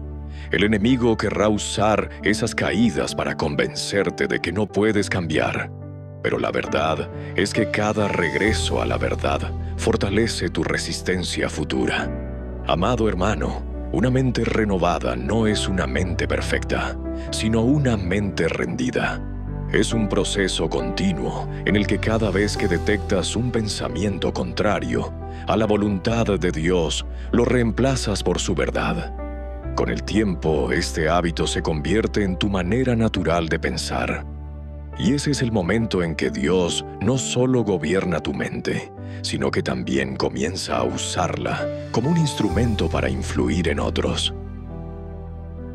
El enemigo querrá usar esas caídas para convencerte de que no puedes cambiar. Pero la verdad es que cada regreso a la verdad fortalece tu resistencia futura. Amado hermano, una mente renovada no es una mente perfecta, sino una mente rendida. Es un proceso continuo en el que cada vez que detectas un pensamiento contrario a la voluntad de Dios, lo reemplazas por su verdad. Con el tiempo, este hábito se convierte en tu manera natural de pensar. Y ese es el momento en que Dios no solo gobierna tu mente, sino que también comienza a usarla como un instrumento para influir en otros.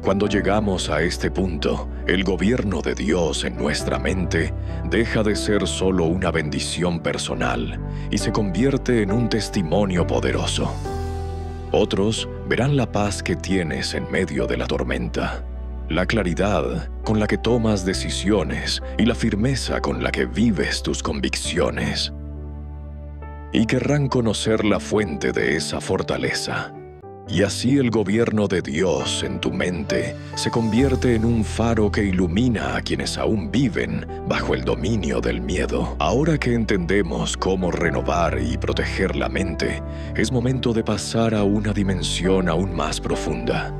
Cuando llegamos a este punto, el gobierno de Dios en nuestra mente deja de ser solo una bendición personal y se convierte en un testimonio poderoso. Otros verán la paz que tienes en medio de la tormenta, la claridad con la que tomas decisiones y la firmeza con la que vives tus convicciones. Y querrán conocer la fuente de esa fortaleza. Y así el gobierno de Dios en tu mente se convierte en un faro que ilumina a quienes aún viven bajo el dominio del miedo. Ahora que entendemos cómo renovar y proteger la mente, es momento de pasar a una dimensión aún más profunda.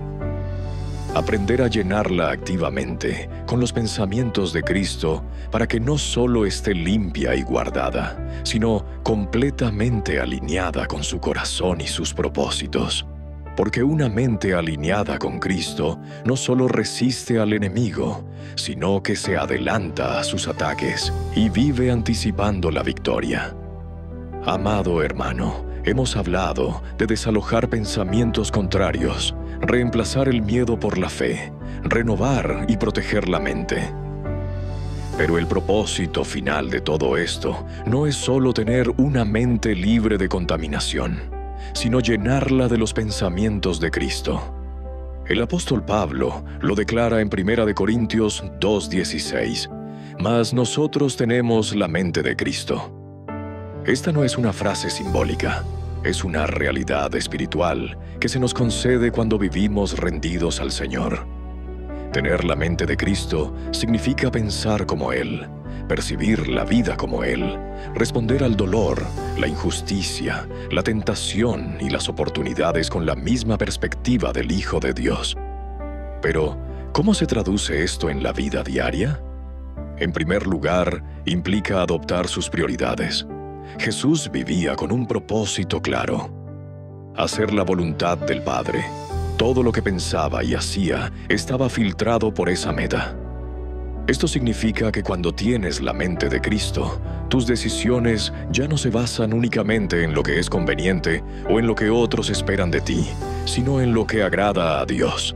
Aprender a llenarla activamente con los pensamientos de Cristo para que no solo esté limpia y guardada, sino completamente alineada con su corazón y sus propósitos. Porque una mente alineada con Cristo no solo resiste al enemigo, sino que se adelanta a sus ataques y vive anticipando la victoria. Amado hermano, hemos hablado de desalojar pensamientos contrarios, reemplazar el miedo por la fe, renovar y proteger la mente. Pero el propósito final de todo esto no es solo tener una mente libre de contaminación, sino llenarla de los pensamientos de Cristo. El apóstol Pablo lo declara en 1 Corintios 2:16, «Mas nosotros tenemos la mente de Cristo». Esta no es una frase simbólica, es una realidad espiritual que se nos concede cuando vivimos rendidos al Señor. Tener la mente de Cristo significa pensar como Él, percibir la vida como Él, responder al dolor, la injusticia, la tentación y las oportunidades con la misma perspectiva del Hijo de Dios. Pero, ¿cómo se traduce esto en la vida diaria? En primer lugar, implica adoptar sus prioridades. Jesús vivía con un propósito claro: hacer la voluntad del Padre. Todo lo que pensaba y hacía estaba filtrado por esa meta. Esto significa que cuando tienes la mente de Cristo, tus decisiones ya no se basan únicamente en lo que es conveniente o en lo que otros esperan de ti, sino en lo que agrada a Dios.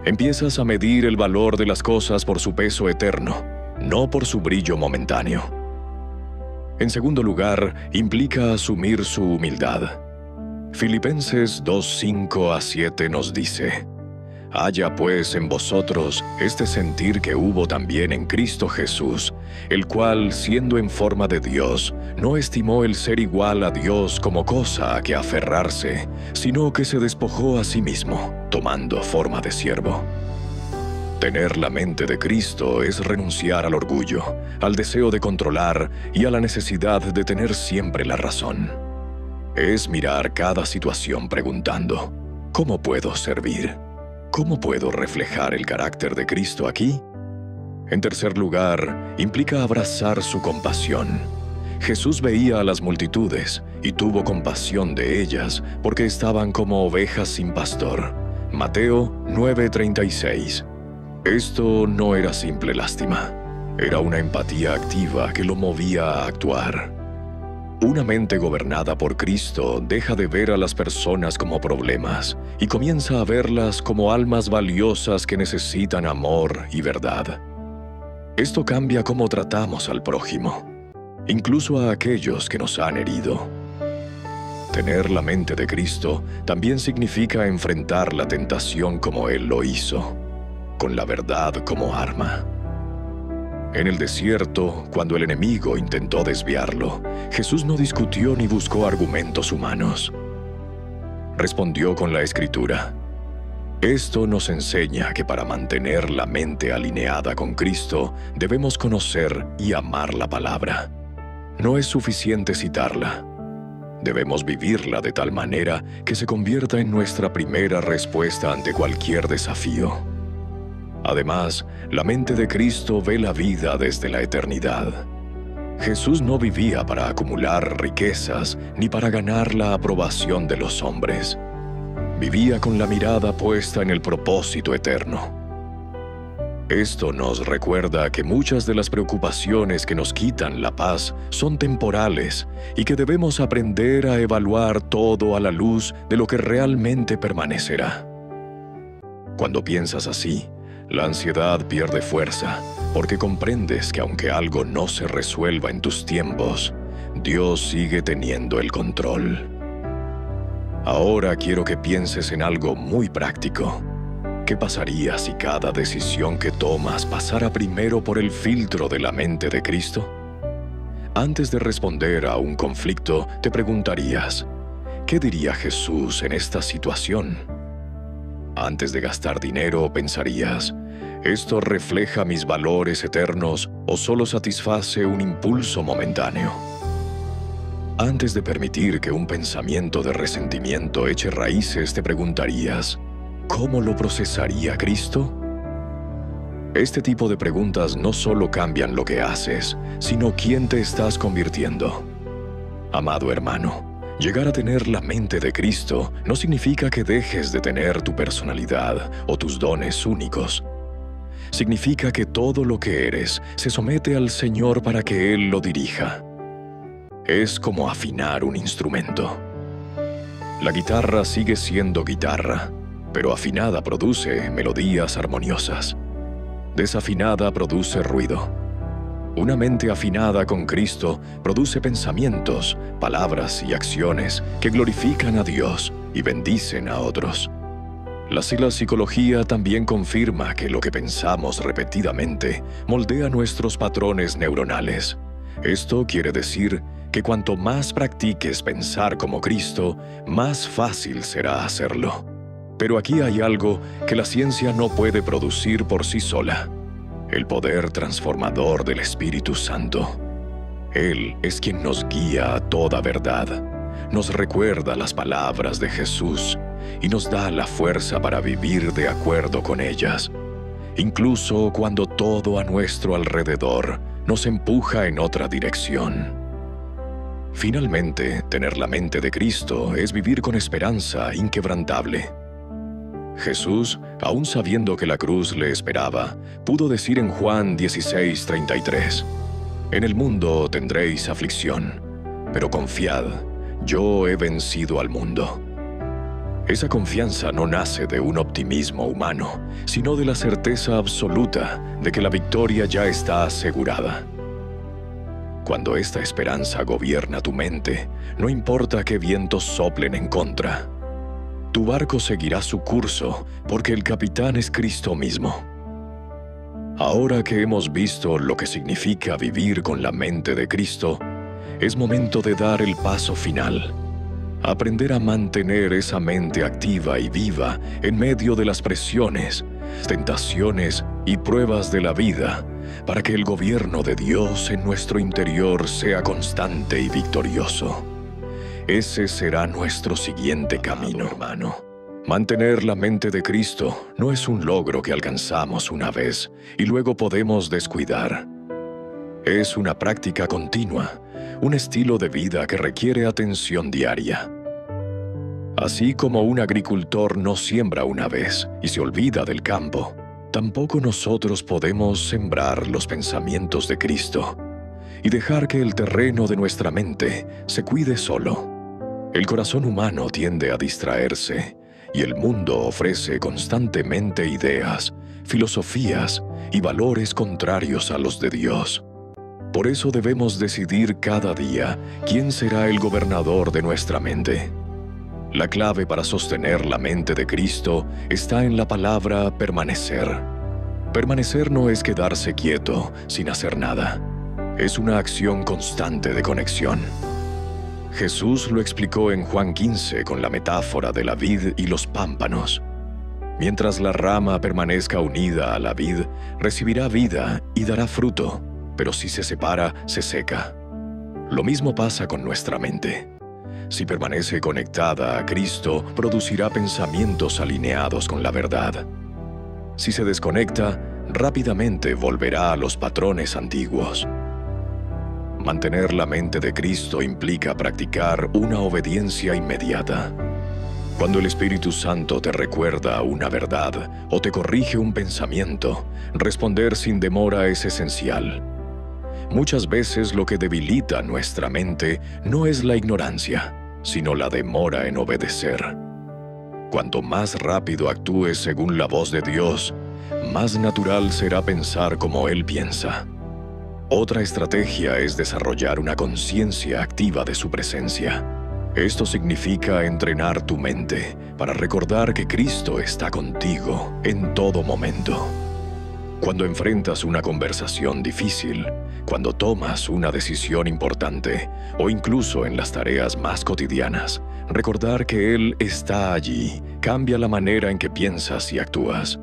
Empiezas a medir el valor de las cosas por su peso eterno, no por su brillo momentáneo. En segundo lugar, implica asumir su humildad. Filipenses 2:5-7 nos dice: «Haya pues en vosotros este sentir que hubo también en Cristo Jesús, el cual, siendo en forma de Dios, no estimó el ser igual a Dios como cosa a que aferrarse, sino que se despojó a sí mismo, tomando forma de siervo». Tener la mente de Cristo es renunciar al orgullo, al deseo de controlar y a la necesidad de tener siempre la razón. Es mirar cada situación preguntando: ¿cómo puedo servir? ¿Cómo puedo reflejar el carácter de Cristo aquí? En tercer lugar, implica abrazar su compasión. Jesús veía a las multitudes y tuvo compasión de ellas porque estaban como ovejas sin pastor. Mateo 9:36. Esto no era simple lástima, era una empatía activa que lo movía a actuar. Una mente gobernada por Cristo deja de ver a las personas como problemas y comienza a verlas como almas valiosas que necesitan amor y verdad. Esto cambia cómo tratamos al prójimo, incluso a aquellos que nos han herido. Tener la mente de Cristo también significa enfrentar la tentación como Él lo hizo, con la verdad como arma. En el desierto, cuando el enemigo intentó desviarlo, Jesús no discutió ni buscó argumentos humanos. Respondió con la Escritura. Esto nos enseña que para mantener la mente alineada con Cristo, debemos conocer y amar la palabra. No es suficiente citarla. Debemos vivirla de tal manera que se convierta en nuestra primera respuesta ante cualquier desafío. Además, la mente de Cristo ve la vida desde la eternidad. Jesús no vivía para acumular riquezas ni para ganar la aprobación de los hombres. Vivía con la mirada puesta en el propósito eterno. Esto nos recuerda que muchas de las preocupaciones que nos quitan la paz son temporales y que debemos aprender a evaluar todo a la luz de lo que realmente permanecerá. Cuando piensas así, la ansiedad pierde fuerza, porque comprendes que aunque algo no se resuelva en tus tiempos, Dios sigue teniendo el control. Ahora quiero que pienses en algo muy práctico. ¿Qué pasaría si cada decisión que tomas pasara primero por el filtro de la mente de Cristo? Antes de responder a un conflicto, te preguntarías: ¿qué diría Jesús en esta situación? Antes de gastar dinero, pensarías: ¿esto refleja mis valores eternos o solo satisface un impulso momentáneo? Antes de permitir que un pensamiento de resentimiento eche raíces, te preguntarías: ¿cómo lo procesaría Cristo? Este tipo de preguntas no solo cambian lo que haces, sino quién te estás convirtiendo. Amado hermano, llegar a tener la mente de Cristo no significa que dejes de tener tu personalidad o tus dones únicos. Significa que todo lo que eres se somete al Señor para que Él lo dirija. Es como afinar un instrumento. La guitarra sigue siendo guitarra, pero afinada produce melodías armoniosas. Desafinada produce ruido. Una mente afinada con Cristo produce pensamientos, palabras y acciones que glorifican a Dios y bendicen a otros. La psicología también confirma que lo que pensamos repetidamente moldea nuestros patrones neuronales. Esto quiere decir que cuanto más practiques pensar como Cristo, más fácil será hacerlo. Pero aquí hay algo que la ciencia no puede producir por sí sola: el poder transformador del Espíritu Santo. Él es quien nos guía a toda verdad, nos recuerda las palabras de Jesús y nos da la fuerza para vivir de acuerdo con ellas, incluso cuando todo a nuestro alrededor nos empuja en otra dirección. Finalmente, tener la mente de Cristo es vivir con esperanza inquebrantable. Jesús, aun sabiendo que la cruz le esperaba, pudo decir en Juan 16:33, «En el mundo tendréis aflicción, pero confiad, yo he vencido al mundo». Esa confianza no nace de un optimismo humano, sino de la certeza absoluta de que la victoria ya está asegurada. Cuando esta esperanza gobierna tu mente, no importa qué vientos soplen en contra. Tu barco seguirá su curso porque el capitán es Cristo mismo. Ahora que hemos visto lo que significa vivir con la mente de Cristo, es momento de dar el paso final. Aprender a mantener esa mente activa y viva en medio de las presiones, tentaciones y pruebas de la vida, para que el gobierno de Dios en nuestro interior sea constante y victorioso. Ese será nuestro siguiente camino, hermano. Mantener la mente de Cristo no es un logro que alcanzamos una vez y luego podemos descuidar. Es una práctica continua, un estilo de vida que requiere atención diaria. Así como un agricultor no siembra una vez y se olvida del campo, tampoco nosotros podemos sembrar los pensamientos de Cristo y dejar que el terreno de nuestra mente se cuide solo. El corazón humano tiende a distraerse y el mundo ofrece constantemente ideas, filosofías y valores contrarios a los de Dios. Por eso debemos decidir cada día quién será el gobernador de nuestra mente. La clave para sostener la mente de Cristo está en la palabra permanecer. Permanecer no es quedarse quieto sin hacer nada. Es una acción constante de conexión. Jesús lo explicó en Juan 15 con la metáfora de la vid y los pámpanos. Mientras la rama permanezca unida a la vid, recibirá vida y dará fruto, pero si se separa, se seca. Lo mismo pasa con nuestra mente. Si permanece conectada a Cristo, producirá pensamientos alineados con la verdad. Si se desconecta, rápidamente volverá a los patrones antiguos. Mantener la mente de Cristo implica practicar una obediencia inmediata. Cuando el Espíritu Santo te recuerda una verdad o te corrige un pensamiento, responder sin demora es esencial. Muchas veces lo que debilita nuestra mente no es la ignorancia, sino la demora en obedecer. Cuanto más rápido actúes según la voz de Dios, más natural será pensar como Él piensa. Otra estrategia es desarrollar una conciencia activa de su presencia. Esto significa entrenar tu mente para recordar que Cristo está contigo en todo momento. Cuando enfrentas una conversación difícil, cuando tomas una decisión importante o incluso en las tareas más cotidianas, recordar que Él está allí cambia la manera en que piensas y actúas.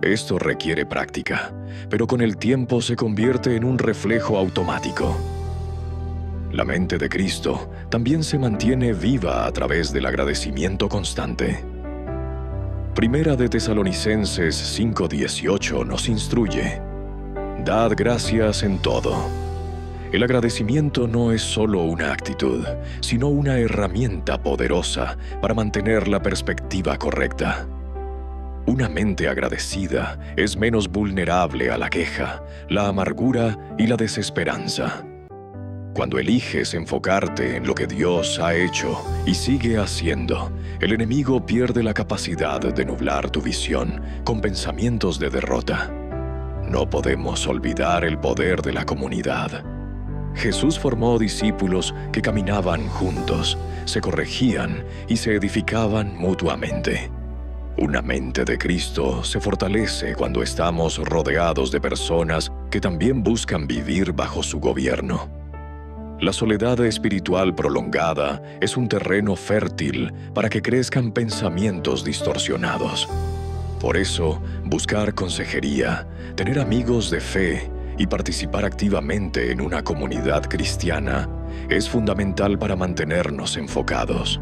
Esto requiere práctica, pero con el tiempo se convierte en un reflejo automático. La mente de Cristo también se mantiene viva a través del agradecimiento constante. Primera de Tesalonicenses 5:18 nos instruye: «Dad gracias en todo». El agradecimiento no es solo una actitud, sino una herramienta poderosa para mantener la perspectiva correcta. Una mente agradecida es menos vulnerable a la queja, la amargura y la desesperanza. Cuando eliges enfocarte en lo que Dios ha hecho y sigue haciendo, el enemigo pierde la capacidad de nublar tu visión con pensamientos de derrota. No podemos olvidar el poder de la comunidad. Jesús formó discípulos que caminaban juntos, se corregían y se edificaban mutuamente. Una mente de Cristo se fortalece cuando estamos rodeados de personas que también buscan vivir bajo su gobierno. La soledad espiritual prolongada es un terreno fértil para que crezcan pensamientos distorsionados. Por eso, buscar consejería, tener amigos de fe y participar activamente en una comunidad cristiana es fundamental para mantenernos enfocados.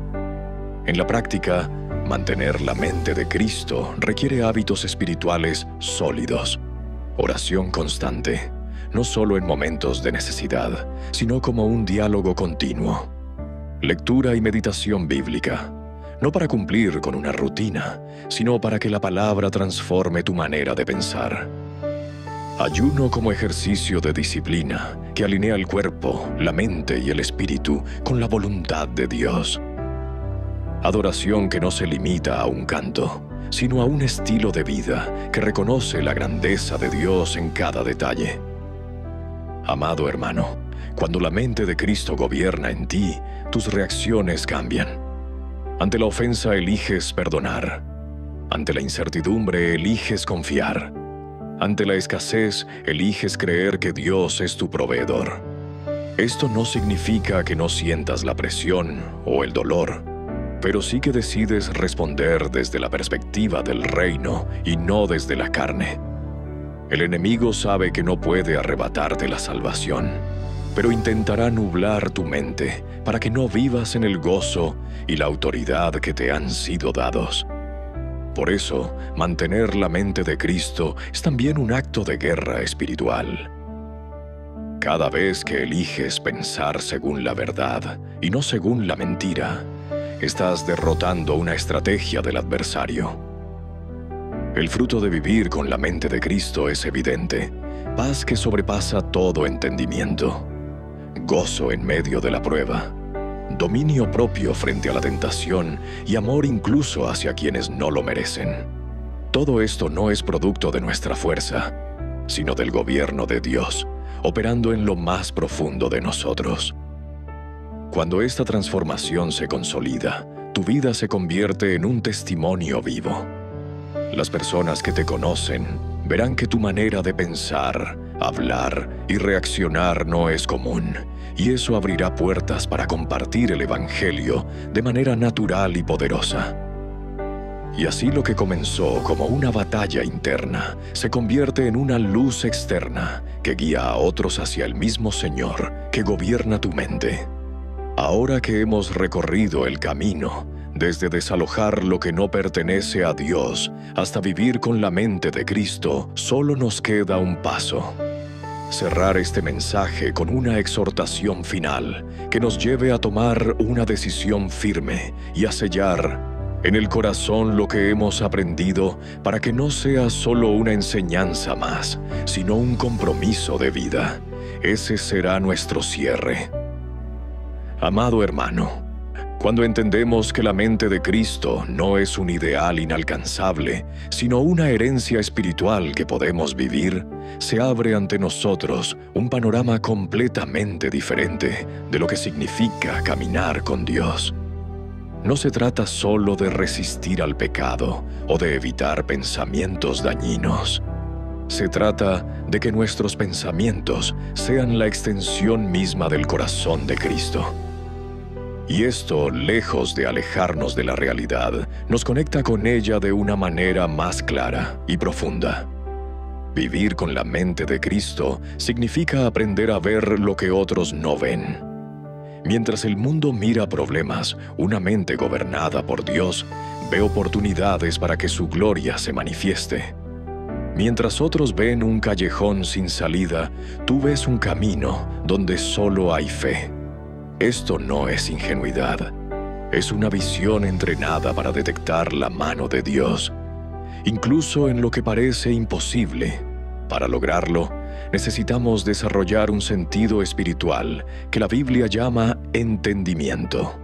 En la práctica, mantener la mente de Cristo requiere hábitos espirituales sólidos, oración constante, no solo en momentos de necesidad, sino como un diálogo continuo, lectura y meditación bíblica, no para cumplir con una rutina, sino para que la palabra transforme tu manera de pensar. Ayuno como ejercicio de disciplina que alinea el cuerpo, la mente y el espíritu con la voluntad de Dios. Adoración que no se limita a un canto, sino a un estilo de vida que reconoce la grandeza de Dios en cada detalle. Amado hermano, cuando la mente de Cristo gobierna en ti, tus reacciones cambian. Ante la ofensa eliges perdonar. Ante la incertidumbre eliges confiar. Ante la escasez eliges creer que Dios es tu proveedor. Esto no significa que no sientas la presión o el dolor, pero sí que decides responder desde la perspectiva del reino y no desde la carne. El enemigo sabe que no puede arrebatarte la salvación, pero intentará nublar tu mente para que no vivas en el gozo y la autoridad que te han sido dados. Por eso, mantener la mente de Cristo es también un acto de guerra espiritual. Cada vez que eliges pensar según la verdad y no según la mentira, estás derrotando una estrategia del adversario. El fruto de vivir con la mente de Cristo es evidente: paz que sobrepasa todo entendimiento, gozo en medio de la prueba, dominio propio frente a la tentación y amor incluso hacia quienes no lo merecen. Todo esto no es producto de nuestra fuerza, sino del gobierno de Dios, operando en lo más profundo de nosotros. Cuando esta transformación se consolida, tu vida se convierte en un testimonio vivo. Las personas que te conocen verán que tu manera de pensar, hablar y reaccionar no es común, y eso abrirá puertas para compartir el Evangelio de manera natural y poderosa. Y así lo que comenzó como una batalla interna se convierte en una luz externa que guía a otros hacia el mismo Señor que gobierna tu mente. Ahora que hemos recorrido el camino, desde desalojar lo que no pertenece a Dios hasta vivir con la mente de Cristo, solo nos queda un paso: cerrar este mensaje con una exhortación final que nos lleve a tomar una decisión firme y a sellar en el corazón lo que hemos aprendido para que no sea solo una enseñanza más, sino un compromiso de vida. Ese será nuestro cierre. Amado hermano, cuando entendemos que la mente de Cristo no es un ideal inalcanzable, sino una herencia espiritual que podemos vivir, se abre ante nosotros un panorama completamente diferente de lo que significa caminar con Dios. No se trata solo de resistir al pecado o de evitar pensamientos dañinos. Se trata de que nuestros pensamientos sean la extensión misma del corazón de Cristo. Y esto, lejos de alejarnos de la realidad, nos conecta con ella de una manera más clara y profunda. Vivir con la mente de Cristo significa aprender a ver lo que otros no ven. Mientras el mundo mira problemas, una mente gobernada por Dios ve oportunidades para que su gloria se manifieste. Mientras otros ven un callejón sin salida, tú ves un camino donde solo hay fe. Esto no es ingenuidad, es una visión entrenada para detectar la mano de Dios, incluso en lo que parece imposible. Para lograrlo, necesitamos desarrollar un sentido espiritual que la Biblia llama entendimiento.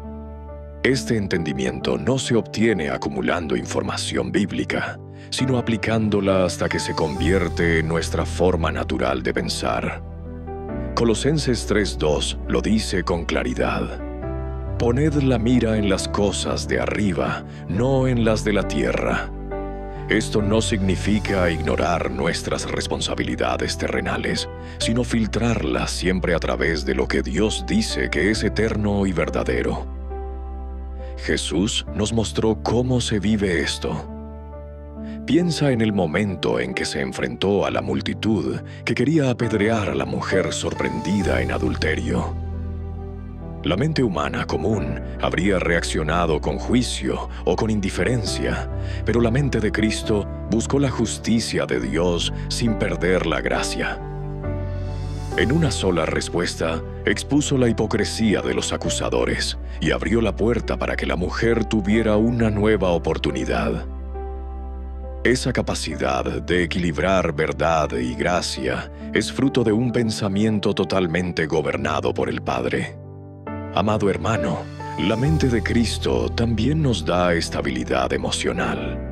Este entendimiento no se obtiene acumulando información bíblica, sino aplicándola hasta que se convierte en nuestra forma natural de pensar. Colosenses 3:2 lo dice con claridad. Poned la mira en las cosas de arriba, no en las de la tierra. Esto no significa ignorar nuestras responsabilidades terrenales, sino filtrarlas siempre a través de lo que Dios dice que es eterno y verdadero. Jesús nos mostró cómo se vive esto. Piensa en el momento en que se enfrentó a la multitud que quería apedrear a la mujer sorprendida en adulterio. La mente humana común habría reaccionado con juicio o con indiferencia, pero la mente de Cristo buscó la justicia de Dios sin perder la gracia. En una sola respuesta, expuso la hipocresía de los acusadores y abrió la puerta para que la mujer tuviera una nueva oportunidad. Esa capacidad de equilibrar verdad y gracia es fruto de un pensamiento totalmente gobernado por el Padre. Amado hermano, la mente de Cristo también nos da estabilidad emocional.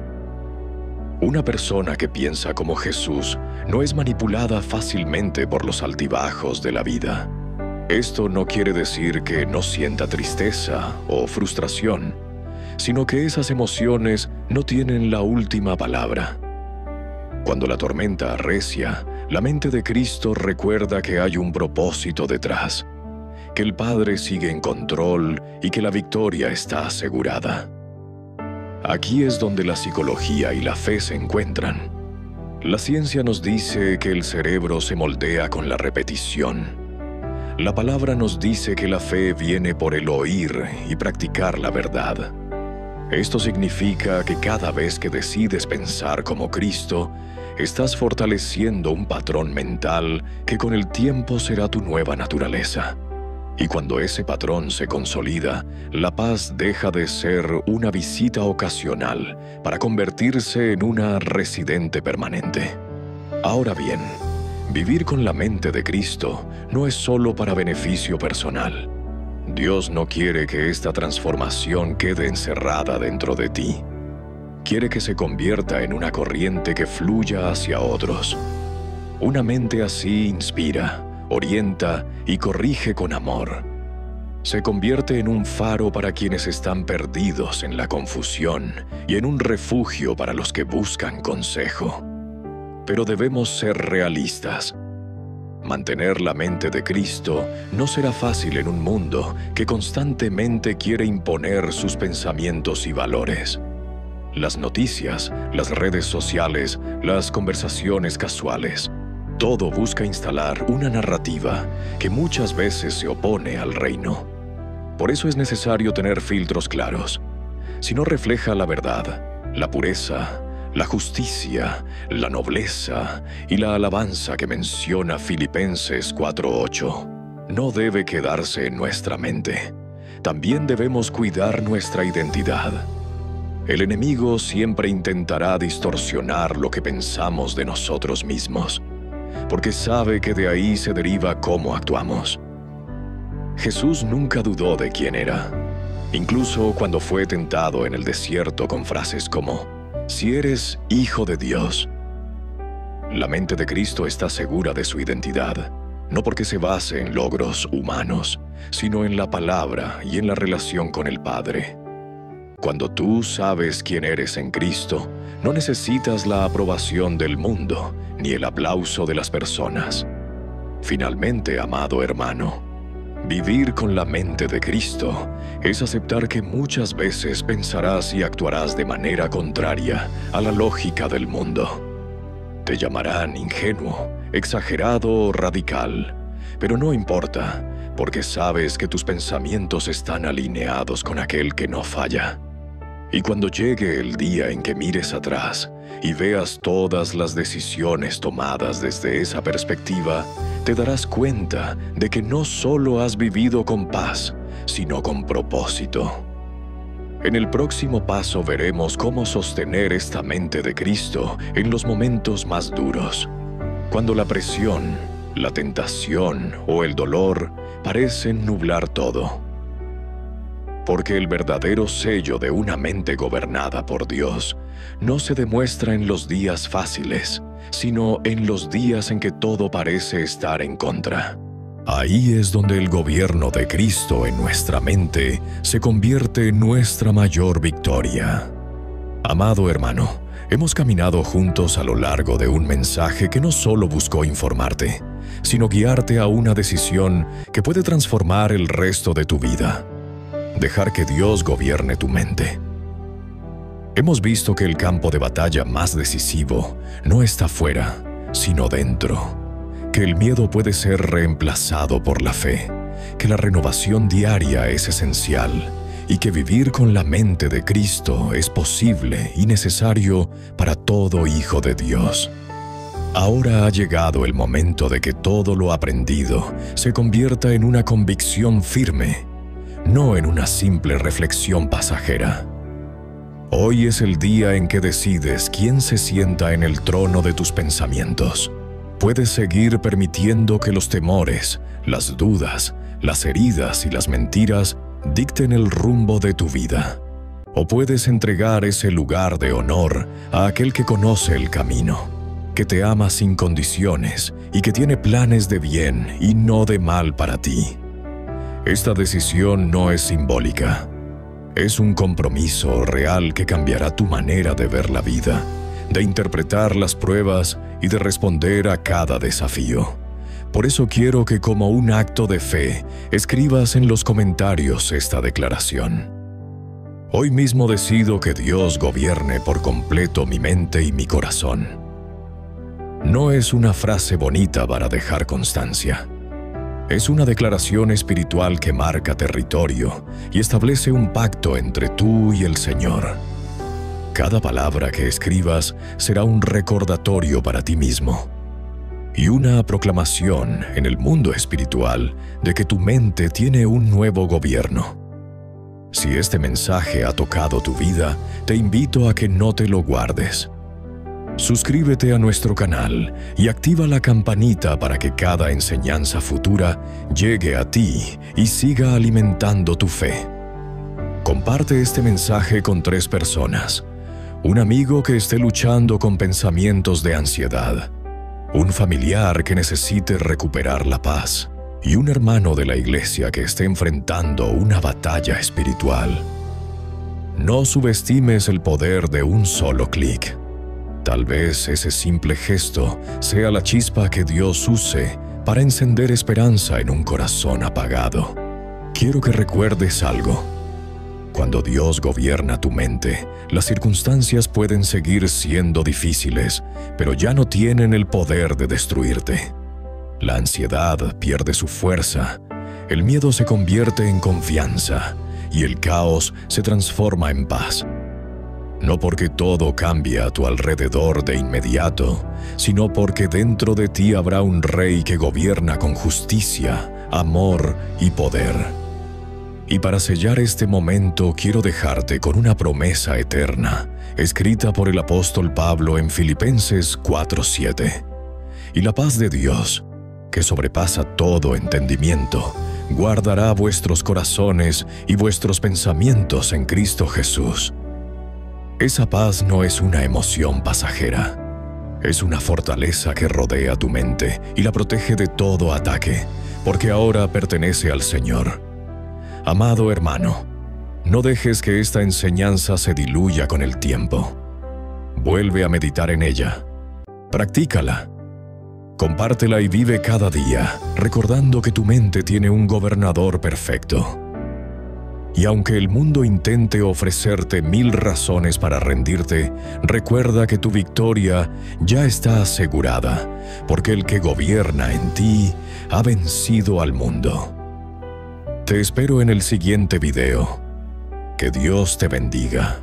Una persona que piensa como Jesús no es manipulada fácilmente por los altibajos de la vida. Esto no quiere decir que no sienta tristeza o frustración, sino que esas emociones no tienen la última palabra. Cuando la tormenta arrecia, la mente de Cristo recuerda que hay un propósito detrás, que el Padre sigue en control y que la victoria está asegurada. Aquí es donde la psicología y la fe se encuentran. La ciencia nos dice que el cerebro se moldea con la repetición. La palabra nos dice que la fe viene por el oír y practicar la verdad. Esto significa que cada vez que decides pensar como Cristo, estás fortaleciendo un patrón mental que con el tiempo será tu nueva naturaleza. Y cuando ese patrón se consolida, la paz deja de ser una visita ocasional para convertirse en una residente permanente. Ahora bien, vivir con la mente de Cristo no es solo para beneficio personal. Dios no quiere que esta transformación quede encerrada dentro de ti. Quiere que se convierta en una corriente que fluya hacia otros. Una mente así inspira, orienta y corrige con amor. Se convierte en un faro para quienes están perdidos en la confusión y en un refugio para los que buscan consejo. Pero debemos ser realistas. Mantener la mente de Cristo no será fácil en un mundo que constantemente quiere imponer sus pensamientos y valores. Las noticias, las redes sociales, las conversaciones casuales, todo busca instalar una narrativa que muchas veces se opone al reino. Por eso es necesario tener filtros claros. Si no refleja la verdad, la pureza, la justicia, la nobleza y la alabanza que menciona Filipenses 4:8, no debe quedarse en nuestra mente. También debemos cuidar nuestra identidad. El enemigo siempre intentará distorsionar lo que pensamos de nosotros mismos, porque sabe que de ahí se deriva cómo actuamos. Jesús nunca dudó de quién era, incluso cuando fue tentado en el desierto con frases como: «Si eres hijo de Dios». La mente de Cristo está segura de su identidad, no porque se base en logros humanos, sino en la palabra y en la relación con el Padre. Cuando tú sabes quién eres en Cristo, no necesitas la aprobación del mundo ni el aplauso de las personas. Finalmente, amado hermano, vivir con la mente de Cristo es aceptar que muchas veces pensarás y actuarás de manera contraria a la lógica del mundo. Te llamarán ingenuo, exagerado o radical, pero no importa, porque sabes que tus pensamientos están alineados con aquel que no falla. Y cuando llegue el día en que mires atrás y veas todas las decisiones tomadas desde esa perspectiva, te darás cuenta de que no solo has vivido con paz, sino con propósito. En el próximo paso veremos cómo sostener esta mente de Cristo en los momentos más duros, cuando la presión, la tentación o el dolor parecen nublar todo. porque el verdadero sello de una mente gobernada por Dios no se demuestra en los días fáciles, sino en los días en que todo parece estar en contra. Ahí es donde el gobierno de Cristo en nuestra mente se convierte en nuestra mayor victoria. Amado hermano, hemos caminado juntos a lo largo de un mensaje que no solo buscó informarte, sino guiarte a una decisión que puede transformar el resto de tu vida. Dejar que Dios gobierne tu mente. Hemos visto que el campo de batalla más decisivo no está fuera, sino dentro. Que el miedo puede ser reemplazado por la fe, que la renovación diaria es esencial y que vivir con la mente de Cristo es posible y necesario para todo hijo de Dios. Ahora ha llegado el momento de que todo lo aprendido se convierta en una convicción firme, no en una simple reflexión pasajera. Hoy es el día en que decides quién se sienta en el trono de tus pensamientos. Puedes seguir permitiendo que los temores, las dudas, las heridas y las mentiras dicten el rumbo de tu vida. O puedes entregar ese lugar de honor a aquel que conoce el camino, que te ama sin condiciones y que tiene planes de bien y no de mal para ti. Esta decisión no es simbólica. Es un compromiso real que cambiará tu manera de ver la vida, de interpretar las pruebas y de responder a cada desafío. Por eso quiero que como un acto de fe, escribas en los comentarios esta declaración. Hoy mismo decido que Dios gobierne por completo mi mente y mi corazón. No es una frase bonita para dejar constancia. Es una declaración espiritual que marca territorio y establece un pacto entre tú y el Señor. Cada palabra que escribas será un recordatorio para ti mismo y una proclamación en el mundo espiritual de que tu mente tiene un nuevo gobierno. Si este mensaje ha tocado tu vida, te invito a que no te lo guardes. Suscríbete a nuestro canal y activa la campanita para que cada enseñanza futura llegue a ti y siga alimentando tu fe. Comparte este mensaje con 3 personas. Un amigo que esté luchando con pensamientos de ansiedad, un familiar que necesite recuperar la paz y un hermano de la iglesia que esté enfrentando una batalla espiritual. No subestimes el poder de un solo clic. Tal vez ese simple gesto sea la chispa que Dios use para encender esperanza en un corazón apagado. Quiero que recuerdes algo. Cuando Dios gobierna tu mente, las circunstancias pueden seguir siendo difíciles, pero ya no tienen el poder de destruirte. La ansiedad pierde su fuerza, el miedo se convierte en confianza y el caos se transforma en paz. No porque todo cambie a tu alrededor de inmediato, sino porque dentro de ti habrá un rey que gobierna con justicia, amor y poder. Y para sellar este momento quiero dejarte con una promesa eterna, escrita por el apóstol Pablo en Filipenses 4:7. Y la paz de Dios, que sobrepasa todo entendimiento, guardará vuestros corazones y vuestros pensamientos en Cristo Jesús. Esa paz no es una emoción pasajera. Es una fortaleza que rodea tu mente y la protege de todo ataque, porque ahora pertenece al Señor. Amado hermano, no dejes que esta enseñanza se diluya con el tiempo. Vuelve a meditar en ella. Practícala. Compártela y vive cada día, recordando que tu mente tiene un gobernador perfecto. Y aunque el mundo intente ofrecerte 1000 razones para rendirte, recuerda que tu victoria ya está asegurada, porque el que gobierna en ti ha vencido al mundo. Te espero en el siguiente video. Que Dios te bendiga.